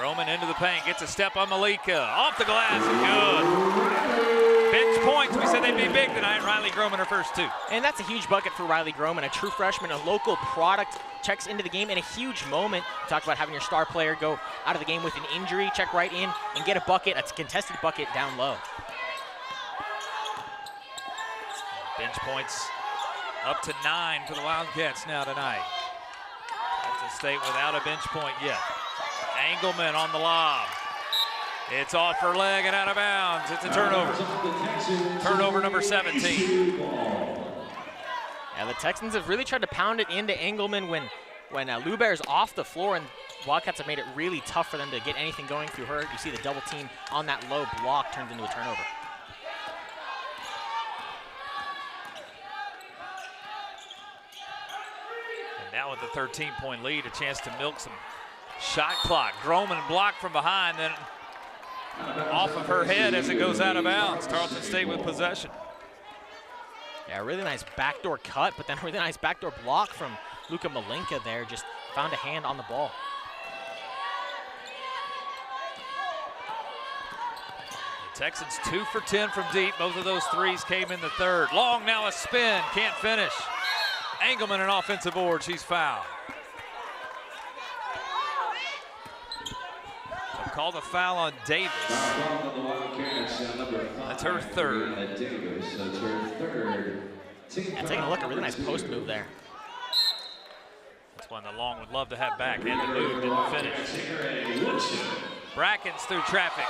Roman into the paint, gets a step on Malika. Off the glass, good. Bench points, we said they'd be big tonight. Riley Groman her first two. And that's a huge bucket for Riley Groman, a true freshman, a local product, checks into the game in a huge moment. Talk about having your star player go out of the game with an injury, check right in and get a bucket, a contested bucket down low. Bench points up to 9 for the Wildcats now tonight. Tarleton State without a bench point yet. Engelman on the lob. It's off her leg and out of bounds. It's a turnover. Turnover number 17. Yeah, the Texans have really tried to pound it into Engelman when Luber's off the floor, and Wildcats have made it really tough for them to get anything going through her. You see the double team on that low block turns into a turnover. And now with the 13-point lead, a chance to milk some shot clock. Groman blocked from behind, then off of her head as it goes out of bounds. Tarleton State with possession. Yeah, really nice backdoor cut, but then a really nice backdoor block from Luka Malinka there. Just found a hand on the ball. The Texans 2 for 10 from deep. Both of those threes came in the third. Long now a spin, can't finish. Engelman an offensive board, she's fouled. Call the foul on Davis. That's her third. Yeah, taking a look, a really nice post move there. That's one that Long would love to have back. And the move didn't finish. Brackens through traffic.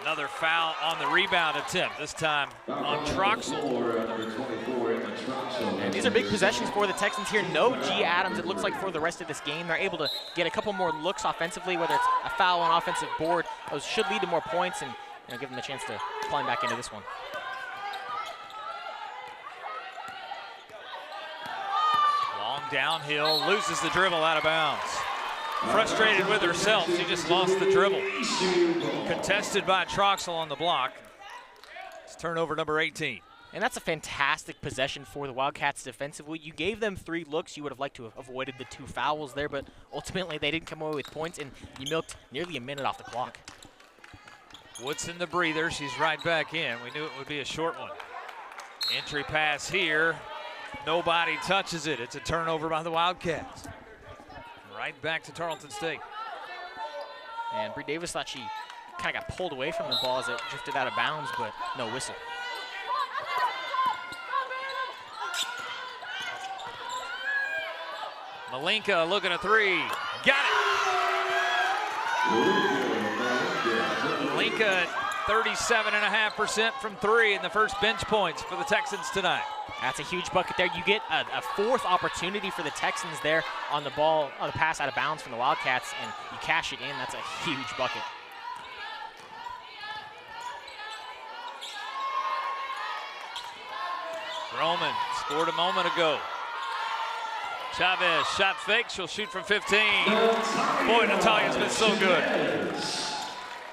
Another foul on the rebound attempt, this time on Troxel. And these are big possessions for the Texans here. No G. Adams, it looks like, for the rest of this game. They're able to get a couple more looks offensively, whether it's a foul on offensive board. Those should lead to more points and give them a chance to climb back into this one. Long downhill, loses the dribble out of bounds. Frustrated with herself, she just lost the dribble. Contested by Troxel on the block. It's turnover number 18. And that's a fantastic possession for the Wildcats defensively. You gave them 3 looks. You would have liked to have avoided the 2 fouls there, but ultimately they didn't come away with points, and you milked nearly a minute off the clock. Woodson the breather, she's right back in. We knew it would be a short one. Entry pass here. Nobody touches it. It's a turnover by the Wildcats. Right back to Tarleton State. And Bree Davis thought she kind of got pulled away from the ball as it drifted out of bounds, but no whistle. Malinka looking at 3. Got it. Malinka at 37.5% from 3 in the first bench points for the Texans tonight. That's a huge bucket there. You get a 4th opportunity for the Texans there on the ball, on the pass out of bounds from the Wildcats, and you cash it in. That's a huge bucket. Roman scored a moment ago. Chavez shot fake, she'll shoot from 15. Boy, Natalia's been so good.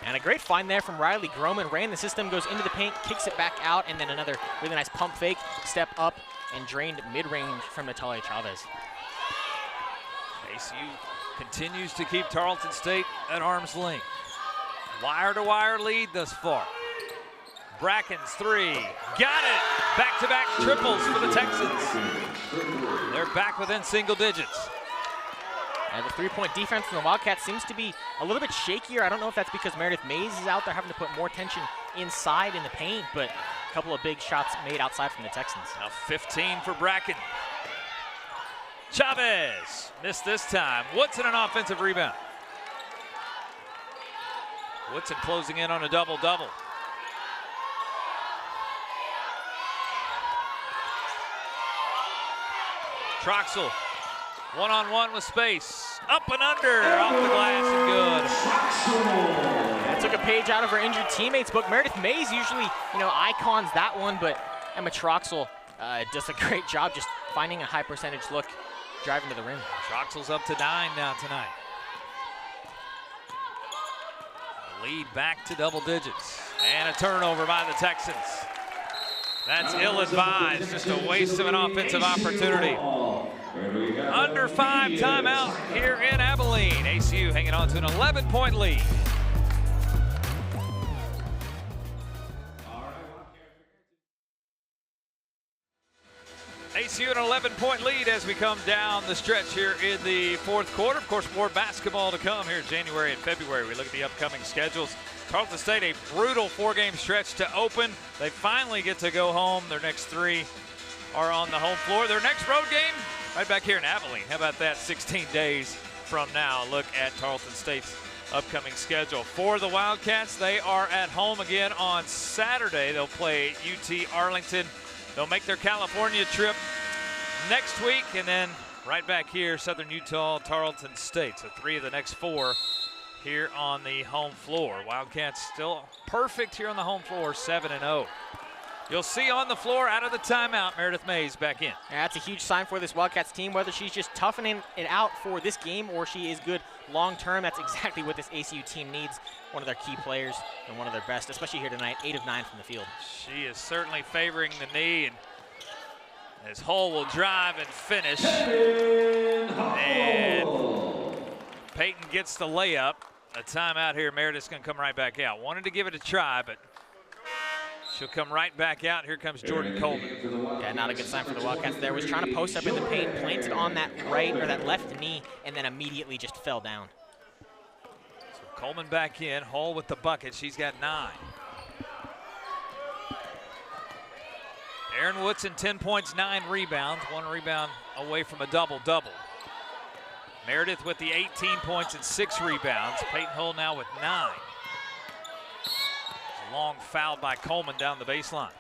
And a great find there from Riley Groman. Ran the system, goes into the paint, kicks it back out, and then another really nice pump fake, step up, and drained mid-range from Natalia Chavez. ACU continues to keep Tarleton State at arm's length. Wire-to-wire lead thus far. Bracken's three, got it! Back-to-back triples for the Texans. They're back within single digits. And the three-point defense from the Wildcats seems to be a little bit shakier. I don't know if that's because Meredith Mays is out there having to put more tension inside in the paint, but a couple of big shots made outside from the Texans. Now 15 for Bracken. Chavez missed this time. Woodson an offensive rebound. Woodson closing in on a double-double. Troxel, one-on-one with space. Up and under, off the glass and good. It took a page out of her injured teammates' book. Meredith Mays usually, icons that one, but Emma Troxel does a great job just finding a high percentage look, driving to the rim. Troxel's up to 9 now tonight. The lead back to double digits. And a turnover by the Texans. That's ill-advised, just a waste of an offensive opportunity. Under 5 timeout here in Abilene. ACU hanging on to an 11-point lead. ACU an 11-point lead as we come down the stretch here in the fourth quarter. Of course, more basketball to come here in January and February. We look at the upcoming schedules. Tarleton State, a brutal 4-game stretch to open. They finally get to go home. Their next 3 are on the home floor. Their next road game, right back here in Abilene. How about that, 16 days from now? Look at Tarleton State's upcoming schedule. For the Wildcats, they are at home again on Saturday. They'll play UT Arlington. They'll make their California trip next week, and then right back here, Southern Utah, Tarleton State. So 3 of the next 4 here on the home floor. Wildcats still perfect here on the home floor, 7-0. You'll see on the floor out of the timeout, Meredith Mays back in. Yeah, that's a huge sign for this Wildcats team, whether she's just toughening it out for this game or she is good long-term. That's exactly what this ACU team needs. One of their key players and one of their best, especially here tonight, 8 of 9 from the field. She is certainly favoring the knee, and as Hull will drive and finish. And Peyton gets the layup. A timeout here. Meredith's going to come right back out. Wanted to give it a try, but she'll come right back out. Here comes Jordan Coleman. Yeah, not a good sign for the Wildcats there. Was trying to post up in the paint, planted on that right or that left knee, and then immediately just fell down. So Coleman back in. Hull with the bucket. She's got 9. Erin Woodson, 10 points, 9 rebounds. 1 rebound away from a double-double. Meredith with the 18 points and 6 rebounds. Peyton Hull now with 9. A long foul by Coleman down the baseline.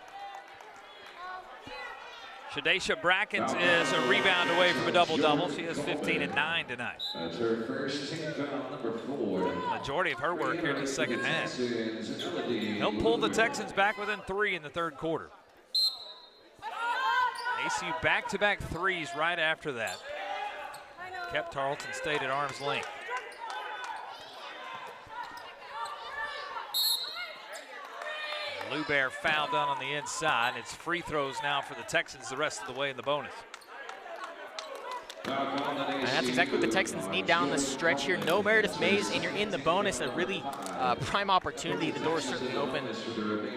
Shadesha Brackens is a rebound away from a double-double. She has 15 and 9 tonight. That's her first team foul, number 4. Majority of her work here in the second half. They'll pull the Texans back within 3 in the third quarter. ACU back-to-back threes right after that. Kept Tarleton State at arm's length. Lubear foul done on the inside. It's free throws now for the Texans the rest of the way in the bonus. And that's exactly what the Texans need down the stretch here. No Meredith Mays, and you're in the bonus. A really prime opportunity. The door is certainly open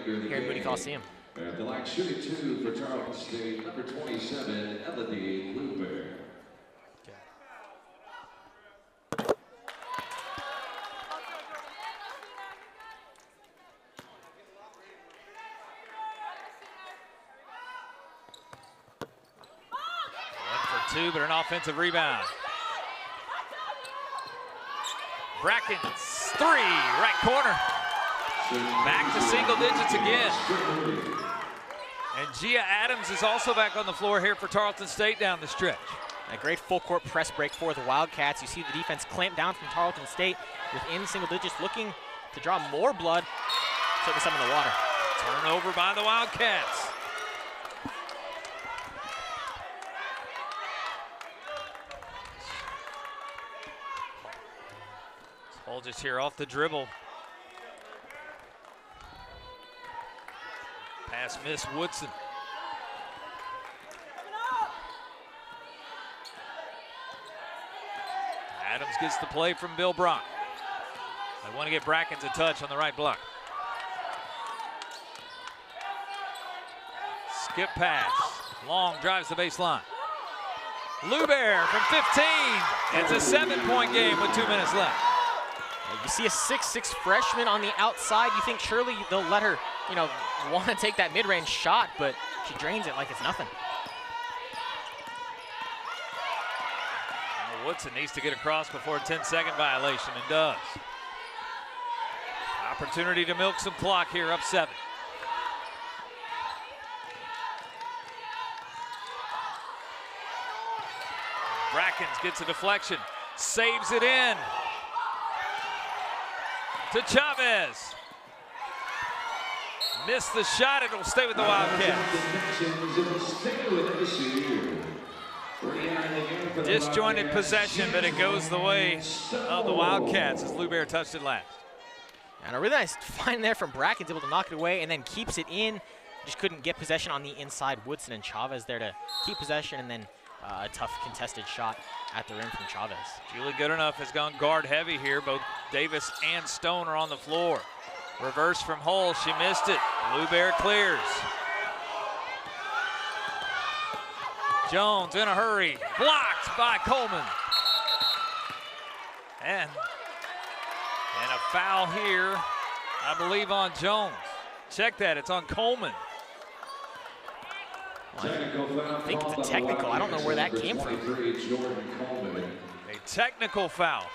here in Moody Coliseum. The line shooting 2 for Tarleton State, number 27, Elodie Lubear. Two, but an offensive rebound. Brackens, 3, right corner. Back to single digits again. And Gia Adams is also back on the floor here for Tarleton State down the stretch. A great full court press break for the Wildcats. You see the defense clamp down from Tarleton State within single digits, looking to draw more blood. Certainly some in the water. Turnover by the Wildcats. Hull just here off the dribble. Pass miss Woodson. Adams gets the play from Bill Brock. They want to get Brackens a touch on the right block. Skip pass. Long drives the baseline. Lubert from 15. It's a 7-point game with 2 minutes left. You see a 6'6" freshman on the outside. You think surely they'll let her, want to take that mid-range shot, but she drains it like it's nothing. Woodson needs to get across before a 10-second violation, and does. Opportunity to milk some clock here, up 7. Brackens gets a deflection, saves it in to Chavez. Missed the shot, it'll stay with the Wildcats. Disjointed possession, but it goes the way of the Wildcats as Lubert touched it last. And a really nice find there from Brackens, able to knock it away and then keeps it in. Just couldn't get possession on the inside. Woodson and Chavez there to keep possession, and then a tough contested shot at the rim from Chavez. Julie Goodenough has gone guard heavy here. Both Davis and Stone are on the floor. Reverse from Hull, she missed it. Lubert clears. Jones in a hurry, blocked by Coleman. And a foul here, I believe, on Jones. Check that, it's on Coleman. I think it's a technical. I don't know where that came from. A technical foul.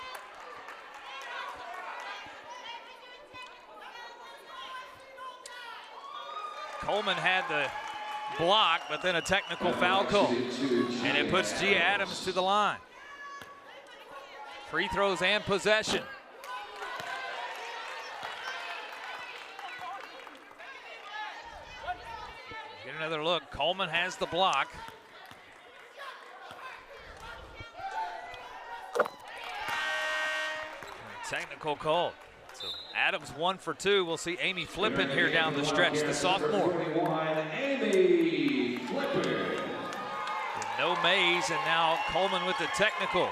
Coleman had the block, but then a technical foul call. And it puts Gia Adams to the line. Free throws and possession. Get another look. Coleman has the block. Technical call. So Adams 1 for 2. We'll see Amy Flippin here down the stretch, the sophomore. Amy Flippin. No Mays, and now Coleman with the technical.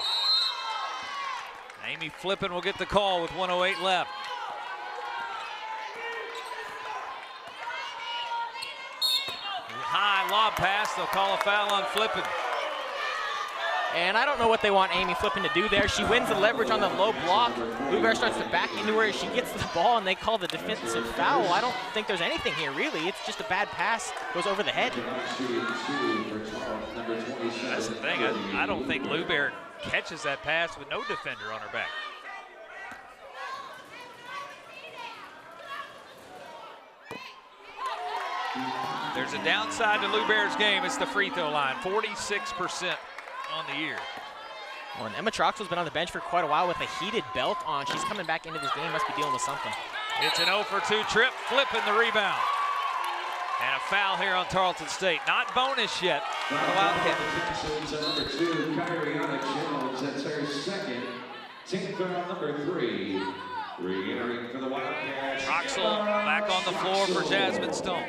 Amy Flippin will get the call with 1:08 left. High lob pass, they'll call a foul on Flippin. And I don't know what they want Amy Flippin to do there. She wins the leverage on the low block. Lubert starts to back into her. She gets the ball, and they call the defensive foul. I don't think there's anything here, really. It's just a bad pass. Goes over the head. That's the thing. I don't think Lubert catches that pass with no defender on her back. There's a downside to Lubert's game. It's the free throw line, 46% on the year. Well, and Emma Troxell's been on the bench for quite a while with a heated belt on. She's coming back into this game, must be dealing with something. It's an 0 for 2 trip, Flipping the rebound. And a foul here on Tarleton State. Not bonus yet for the Wildcats. Number 2, Kyriana Jones. That's her second. Team foul number 3. Re-entering for the Wildcats. Troxell back on the floor for Jasmine Stone.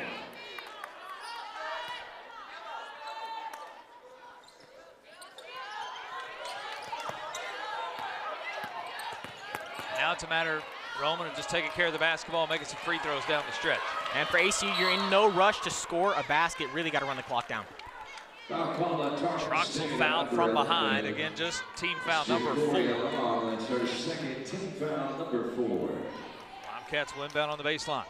Now it's a matter of Roman just taking care of the basketball, making some free throws down the stretch. And for ACU, you're in no rush to score a basket. Really got to run the clock down. Troxell fouled from behind. Again, just team foul number 4. That's her second team foul number 4. Wildcats will inbound on the baseline.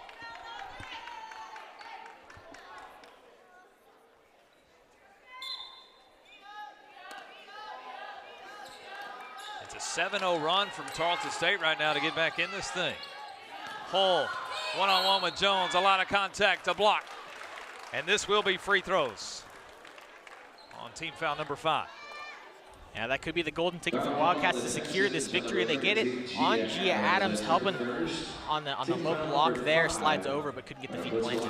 It's a 7-0 run from Tarleton State right now to get back in this thing. Hull, one-on-one with Jones, a lot of contact, a block. And this will be free throws on team foul number 5. Yeah, that could be the golden ticket for the Wildcats to secure this victory. They get it on Gia Adams, helping on the low block there, slides over, but couldn't get the feet planted.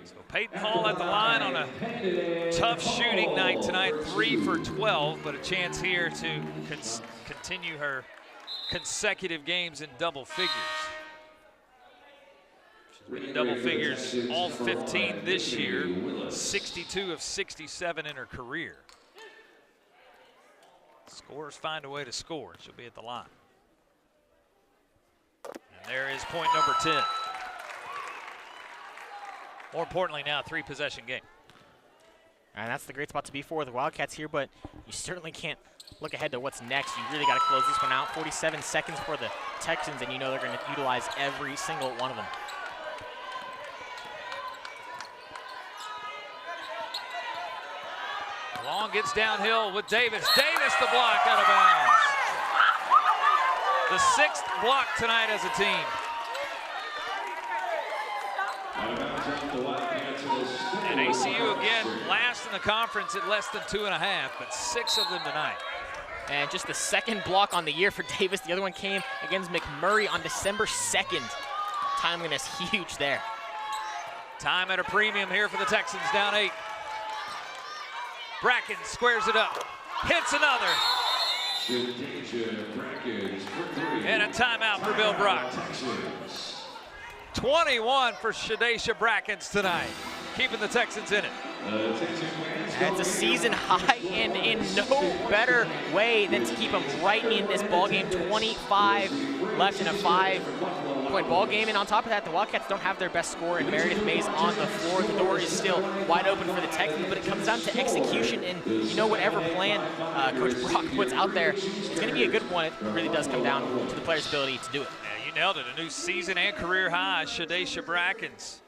So Peyton Hall at the line on a tough shooting night tonight, 3 for 12, but a chance here to continue her consecutive games in double figures. She's been in double figures all 15 this year, 62 of 67 in her career. Scorers find a way to score. She'll be at the line. And there is point number 10. More importantly now, 3-possession game. And that's the great spot to be for the Wildcats here, but you certainly can't look ahead to what's next. You really got to close this one out. 47 seconds for the Texans, and you know they're going to utilize every single one of them. Long gets downhill with Davis. Davis the block out of bounds. The 6th block tonight as a team. And ACU again last in the conference at less than 2.5, but 6 of them tonight. And just the 2nd block on the year for Davis. The other one came against McMurray on December 2nd. Timeliness huge there. Time at a premium here for the Texans, down 8. Brackens squares it up, hits another. And a timeout for Bill Brock. 21 for Shadesha Brackens tonight, keeping the Texans in it. And it's a season high, and in no better way than to keep them right in this ball game. 25 left in a 5-point ball game, and on top of that, the Wildcats don't have their best scorer in Meredith Mays on the floor. The door is still wide open for the Texans, but it comes down to execution, and you know whatever plan Coach Brock puts out there, it's going to be a good one. It really does come down to the players' ability to do it. Yeah, you nailed it. A new season and career high, Shadesha Brackens.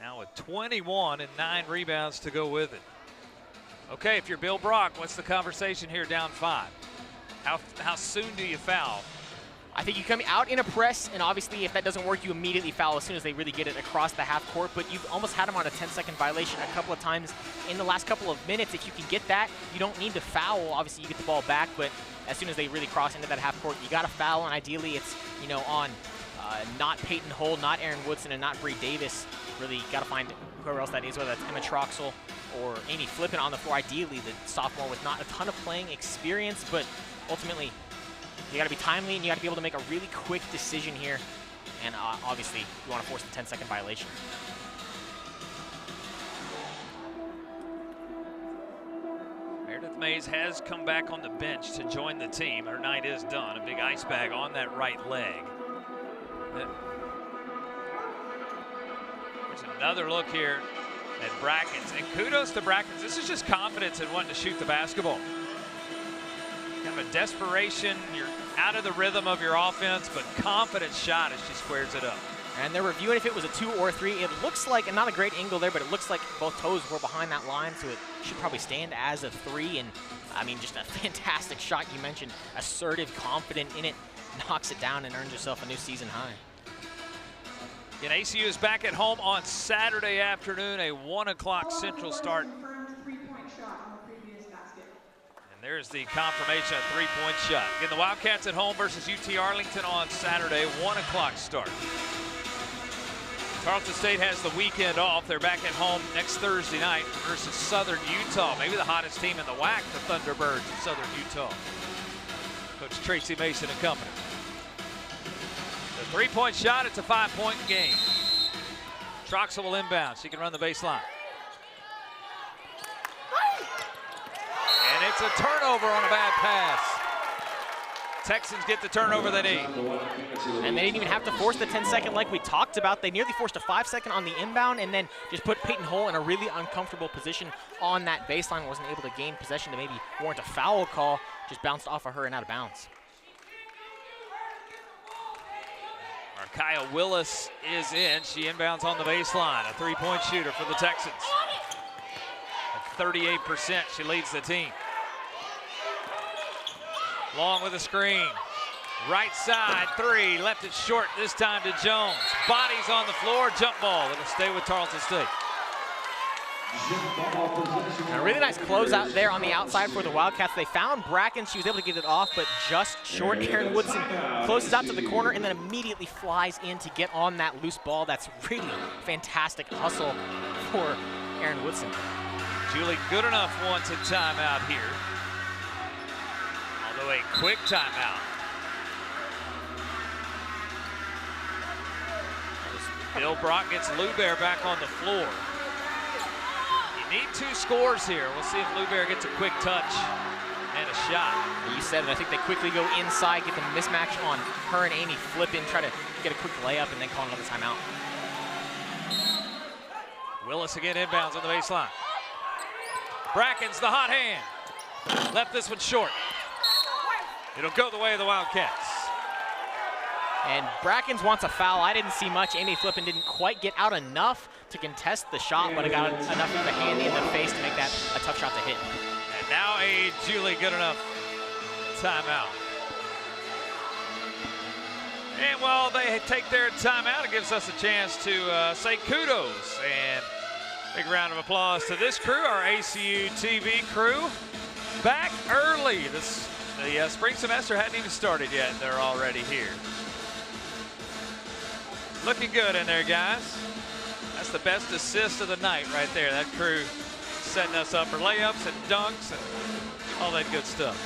Now with 21 and 9 rebounds to go with it. Okay, if you're Bill Brock, what's the conversation here down 5? How soon do you foul? I think you come out in a press, and obviously if that doesn't work, you immediately foul as soon as they really get it across the half court, but you've almost had them on a 10-second violation a couple of times in the last couple of minutes. If you can get that, you don't need to foul. Obviously you get the ball back, but as soon as they really cross into that half court, you got to foul, and ideally it's, you know, on not Peyton Hull, not Aaron Woodson, and not Bree Davis. Really got to find whoever else that is, whether that's Emma Troxel or Amy Flippin on the floor. Ideally, the sophomore with not a ton of playing experience, but ultimately, you got to be timely and you got to be able to make a really quick decision here. And obviously, you want to force the 10-second violation. Meredith Mays has come back on the bench to join the team. Her night is done. A big ice bag on that right leg. There's another look here at Brackens, and kudos to Brackens. This is just confidence in wanting to shoot the basketball. Kind of a desperation, you're out of the rhythm of your offense, but confident shot as she squares it up. And they're reviewing if it was a 2 or a 3. It looks like, and not a great angle there, but it looks like both toes were behind that line, so it should probably stand as a 3. And I mean, just a fantastic shot. You mentioned assertive, confident in it, knocks it down and earns herself a new season high. And ACU is back at home on Saturday afternoon, a 1 o'clock Central start. And there's the confirmation of 3-point shot. Again, the Wildcats at home versus UT Arlington on Saturday, 1 o'clock start. Tarleton State has the weekend off. They're back at home next Thursday night versus Southern Utah. Maybe the hottest team in the WAC, the Thunderbirds of Southern Utah. Coach Tracy Mason and company. The 3-point shot, it's a 5-point game. Troxel will inbound. She can run the baseline. And it's a turnover on a bad pass. Texans get the turnover they need. And they didn't even have to force the 10-second like we talked about. They nearly forced a 5-second on the inbound and then just put Peyton Hull in a really uncomfortable position on that baseline. Wasn't able to gain possession to maybe warrant a foul call. Just bounced off of her and out of bounds. Kaya Willis is in. She inbounds on the baseline. A 3-point shooter for the Texans. At 38%, she leads the team. Long with a screen. Right side, 3. Left it short this time to Jones. Bodies on the floor, jump ball. It'll stay with Tarleton State. A really nice closeout there on the outside for the Wildcats. They found Bracken. She was able to get it off, but just short. Aaron Woodson closes out to the corner and then immediately flies in to get on that loose ball. That's really fantastic hustle for Aaron Woodson. Julie Goodenough wants a timeout here. Although a quick timeout. Bill Brock gets Lubear back on the floor. Need 2 scores here. We'll see if Lubear gets a quick touch And a shot. You said it. I think they quickly go inside, get the mismatch on her and Amy, flip in, try to get a quick layup, and then call another timeout. Willis again inbounds on the baseline. Brackens, the hot hand. Left this one short. It'll go the way of the Wildcats. And Brackens wants a foul. I didn't see much. Amy Flippin didn't quite get out enough to contest the shot, but it got enough of the hand in the face to make that a tough shot to hit. And now a Julie Goodenough timeout. And while they take their timeout, it gives us a chance to say kudos and big round of applause to this crew, our ACU TV crew. Back early. The spring semester hadn't even started yet. They're already here. Looking good in there, guys. That's the best assist of the night right there. That crew setting us up for layups and dunks and all that good stuff.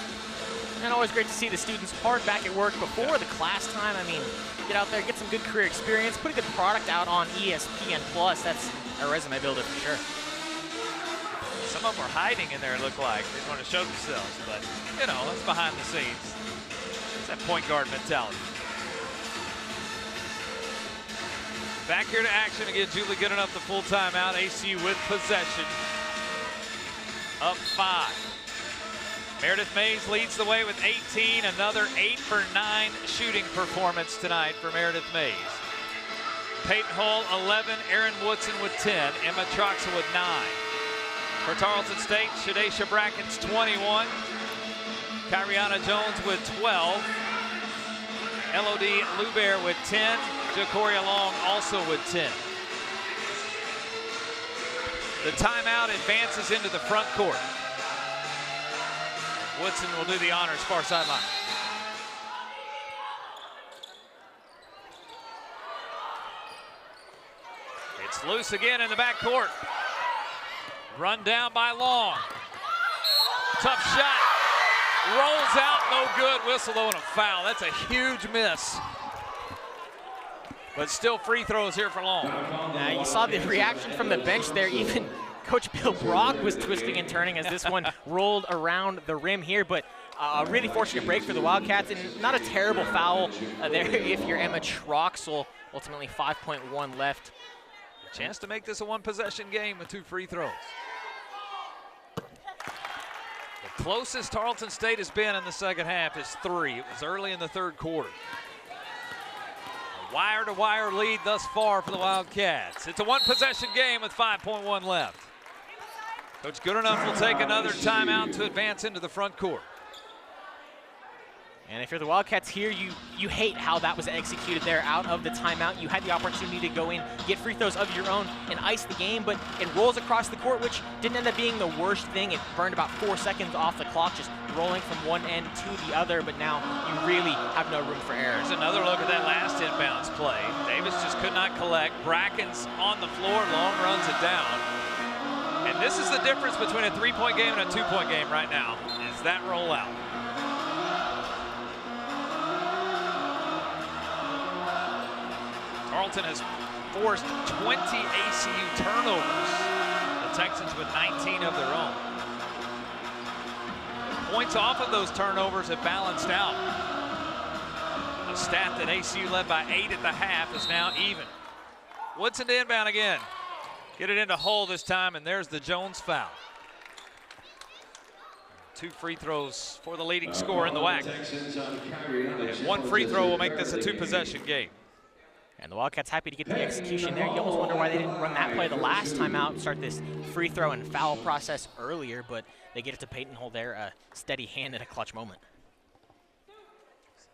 And always great to see the students hard back at work before the class time. I mean, get out there, get some good career experience, put a good product out on ESPN+. That's a resume builder for sure. Some of them are hiding in there, it looked like. They didn't want to show themselves, but, you know, that's behind the scenes. It's that point guard mentality. Back here to action again. Julie Goodenough the full timeout. ACU with possession. Up 5. Meredith Mays leads the way with 18. Another 8 for 9 shooting performance tonight for Meredith Mays. Peyton Hull 11. Erin Woodson with 10. Emma Troxel with 9. For Tarleton State, Shadesha Brackens 21. Kyriana Jones with 12. Elodie Luber with 10. Jacoria Long also with 10. The timeout advances into the front court. Woodson will do the honors far sideline. It's loose again in the back court. Run down by Long. Tough shot. Rolls out, no good. Whistle though and a foul. That's a huge miss. But still free throws here for Long. You saw the reaction from the bench there. Even Coach Bill Brock was twisting and turning as this one rolled around the rim here. But a really fortunate break for the Wildcats, and not a terrible foul there if you're Emma Troxel. Ultimately 5.1 left. A chance to make this a one-possession game with 2 free throws. The closest Tarleton State has been in the second half is 3. It was early in the third quarter. Wire-to-wire lead thus far for the Wildcats. It's a one-possession game with 5.1 left. Coach Goodenough will take another timeout to advance into the front court. And if you're the Wildcats here, you hate how that was executed there out of the timeout. You had the opportunity to go in, get free throws of your own, and ice the game, but it rolls across the court, which didn't end up being the worst thing. It burned about 4 seconds off the clock, just rolling from one end to the other, but now you really have no room for error. Here's another look at that last inbounds play. Davis just could not collect. Brackens on the floor, Long runs it down. And this is the difference between a 3-point game and a 2-point game right now, is that rollout. Tarleton has forced 20 ACU turnovers. The Texans with 19 of their own. Points off of those turnovers have balanced out. A stat that ACU led by 8 at the half is now even. Woodson to inbound again. Get it into Hull this time, and there's the Jones foul. 2 free throws for the leading scorer in the WAC. And 1 free throw will make this a 2-possession game. And the Wildcats happy to get the execution there. You almost wonder why they didn't run that play the last time out, start this free throw and foul process earlier, but they get it to Peyton Hull there, a steady hand at a clutch moment.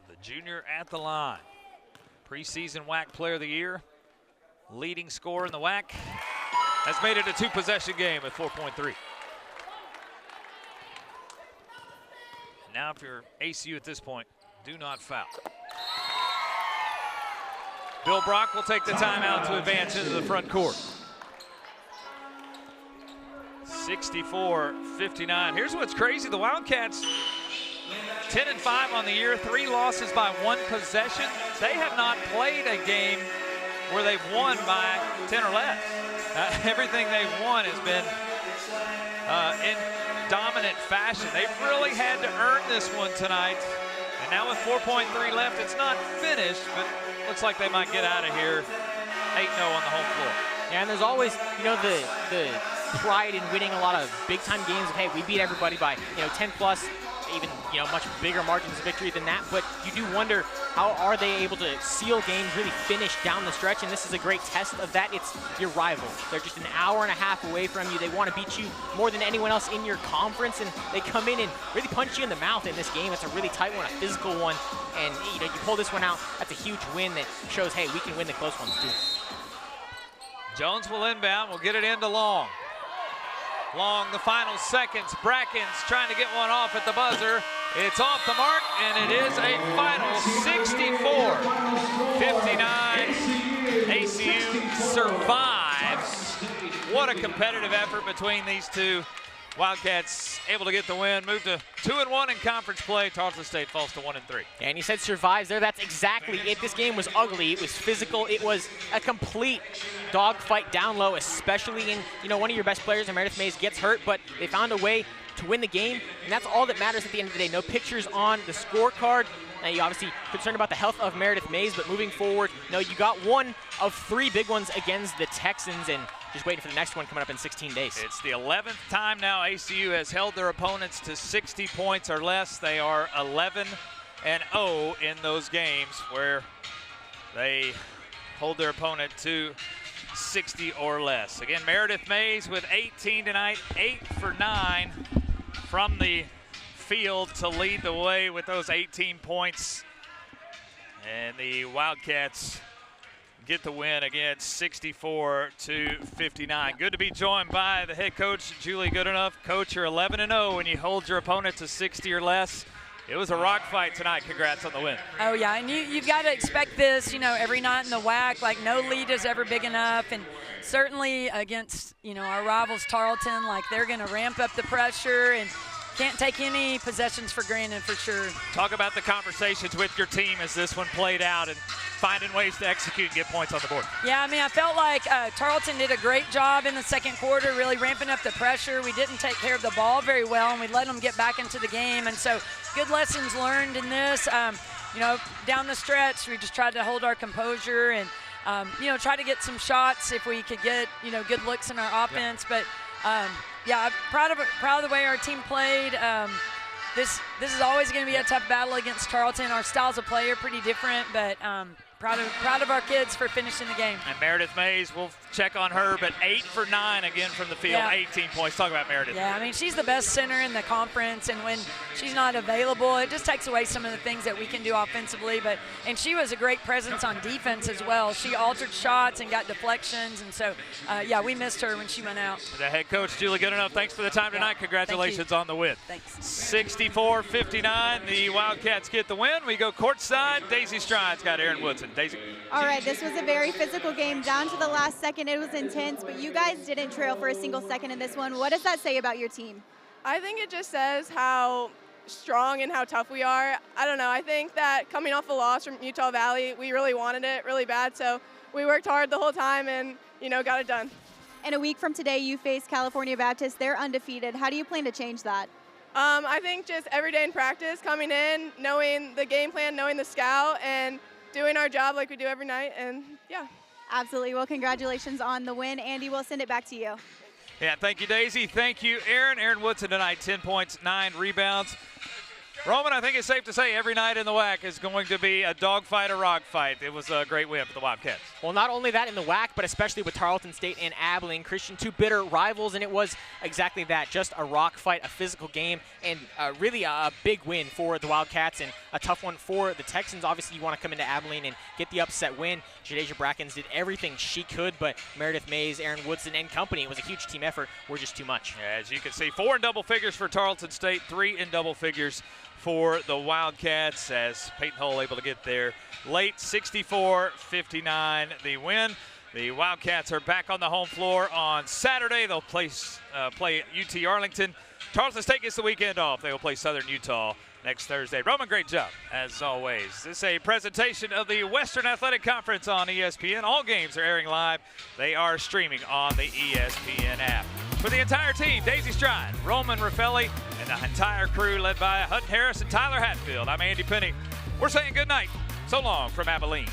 The junior at the line. Preseason WAC Player of the Year. Leading scorer in the WAC. Has made it a 2-possession game with 4.3. Now if you're ACU at this point, do not foul. Bill Brock will take the timeout to advance into the front court. 64-59. Here's what's crazy. The Wildcats 10-5 on the year, 3 losses by 1 possession. They have not played a game where they've won by 10 or less. Everything they've won has been in dominant fashion. They've really had to earn this one tonight. And now with 4.3 left, it's not finished, but looks like they might get out of here 8-0 on the home floor. Yeah, and there's always, the pride in winning a lot of big-time games of, hey, we beat everybody by, 10-plus, even, much bigger margins of victory than that. But you do wonder, how are they able to seal games, really finish down the stretch? And this is a great test of that. It's your rival. They're just an hour and a half away from you. They want to beat you more than anyone else in your conference, and they come in and really punch you in the mouth in this game. It's a really tight one, a physical one. And, you pull this one out, that's a huge win that shows, hey, we can win the close ones too. Jones will inbound. We'll get it into Long. Long, the final seconds. Brackens trying to get one off at the buzzer. It's off the mark, and it is a final 64-59. ACU survives. What a competitive effort between these two. Wildcats able to get the win, move to 2-1 in conference play. Tarleton State falls to 1-3. And he said survives there. That's exactly it. This game was ugly. It was physical. It was a complete dogfight down low, especially in, one of your best players, Meredith Mays, gets hurt, but they found a way to win the game, and that's all that matters at the end of the day. No pictures on the scorecard. Now, you're obviously concerned about the health of Meredith Mays, but moving forward, you got one of 3 big ones against the Texans, and just waiting for the next one coming up in 16 days. It's the 11th time now ACU has held their opponents to 60 points or less. They are 11-0 in those games where they hold their opponent to 60 or less. Again, Meredith Mays with 18 tonight, 8 for 9 from the field to lead the way with those 18 points. And the Wildcats get the win again, 64-59. Good to be joined by the head coach, Julie Goodenough. Coach, you're 11-0 when you hold your opponent to 60 or less. It was a rock fight tonight. Congrats on the win. Oh, yeah, and you've got to expect this, every night in the WAC. Like, no lead is ever big enough, and certainly against, our rivals, Tarleton, like, they're going to ramp up the pressure and can't take any possessions for granted for sure. Talk about the conversations with your team as this one played out and finding ways to execute and get points on the board. Yeah, I felt like Tarleton did a great job in the second quarter, really ramping up the pressure. We didn't take care of the ball very well, and we let them get back into the game. And so good lessons learned in this. Down the stretch, we just tried to hold our composure and, try to get some shots if we could get, good looks in our offense. But, yeah, proud of the way our team played. This is always going to be a tough battle against Tarleton. Our styles of play are pretty different, but proud of our kids for finishing the game. And Meredith Mays, we'll check on her, but 8 for 9 again from the field, yeah. 18 points. Talk about Meredith. Yeah, she's the best center in the conference, and when she's not available, it just takes away some of the things that we can do offensively. And she was a great presence on defense as well. She altered shots and got deflections, and so, yeah, we missed her when she went out. The head coach, Julie Goodenough, thanks for the time tonight. Congratulations on the win. Thanks. 64-59, the Wildcats get the win. We go courtside. Daisy Stride's got Aaron Woodson. Daisy. All right, this was a very physical game down to the last second. It was intense, but you guys didn't trail for a single second in this one. What does that say about your team? I think it just says how strong and how tough we are. I don't know. I think that coming off a loss from Utah Valley, we really wanted it really bad. So we worked hard the whole time and, got it done. And a week from today, you face California Baptist. They're undefeated. How do you plan to change that? I think just every day in practice, coming in, knowing the game plan, knowing the scout, and doing our job like we do every night, and yeah. Absolutely. Well, congratulations on the win. Andy, we'll send it back to you. Yeah, thank you, Daisy. Thank you, Aaron. Aaron Woodson tonight, 10 points, 9 rebounds. Roman, I think it's safe to say every night in the WAC is going to be a dogfight, a rock fight. It was a great win for the Wildcats. Well, not only that in the WAC, but especially with Tarleton State and Abilene Christian, 2 bitter rivals, and it was exactly that, just a rock fight, a physical game, and really a big win for the Wildcats and a tough one for the Texans. Obviously, you want to come into Abilene and get the upset win. Jadeja Brackens did everything she could, but Meredith Mays, Aaron Woodson, and company, it was a huge team effort, were just too much. Yeah, as you can see, 4 in double figures for Tarleton State, 3 in double figures for the Wildcats, as Peyton Hull able to get there late. 64-59 the win. The Wildcats are back on the home floor on Saturday. They'll play UT Arlington. Tarleton State gets the weekend off. They will play Southern Utah next Thursday. Roman, great job, as always. This is a presentation of the Western Athletic Conference on ESPN. All games are airing live. They are streaming on the ESPN app. For the entire team, Daisy Stride, Roman Raffelli, and the entire crew led by Hutton Harris and Tyler Hatfield, I'm Andy Penny. We're saying good night. So long from Abilene.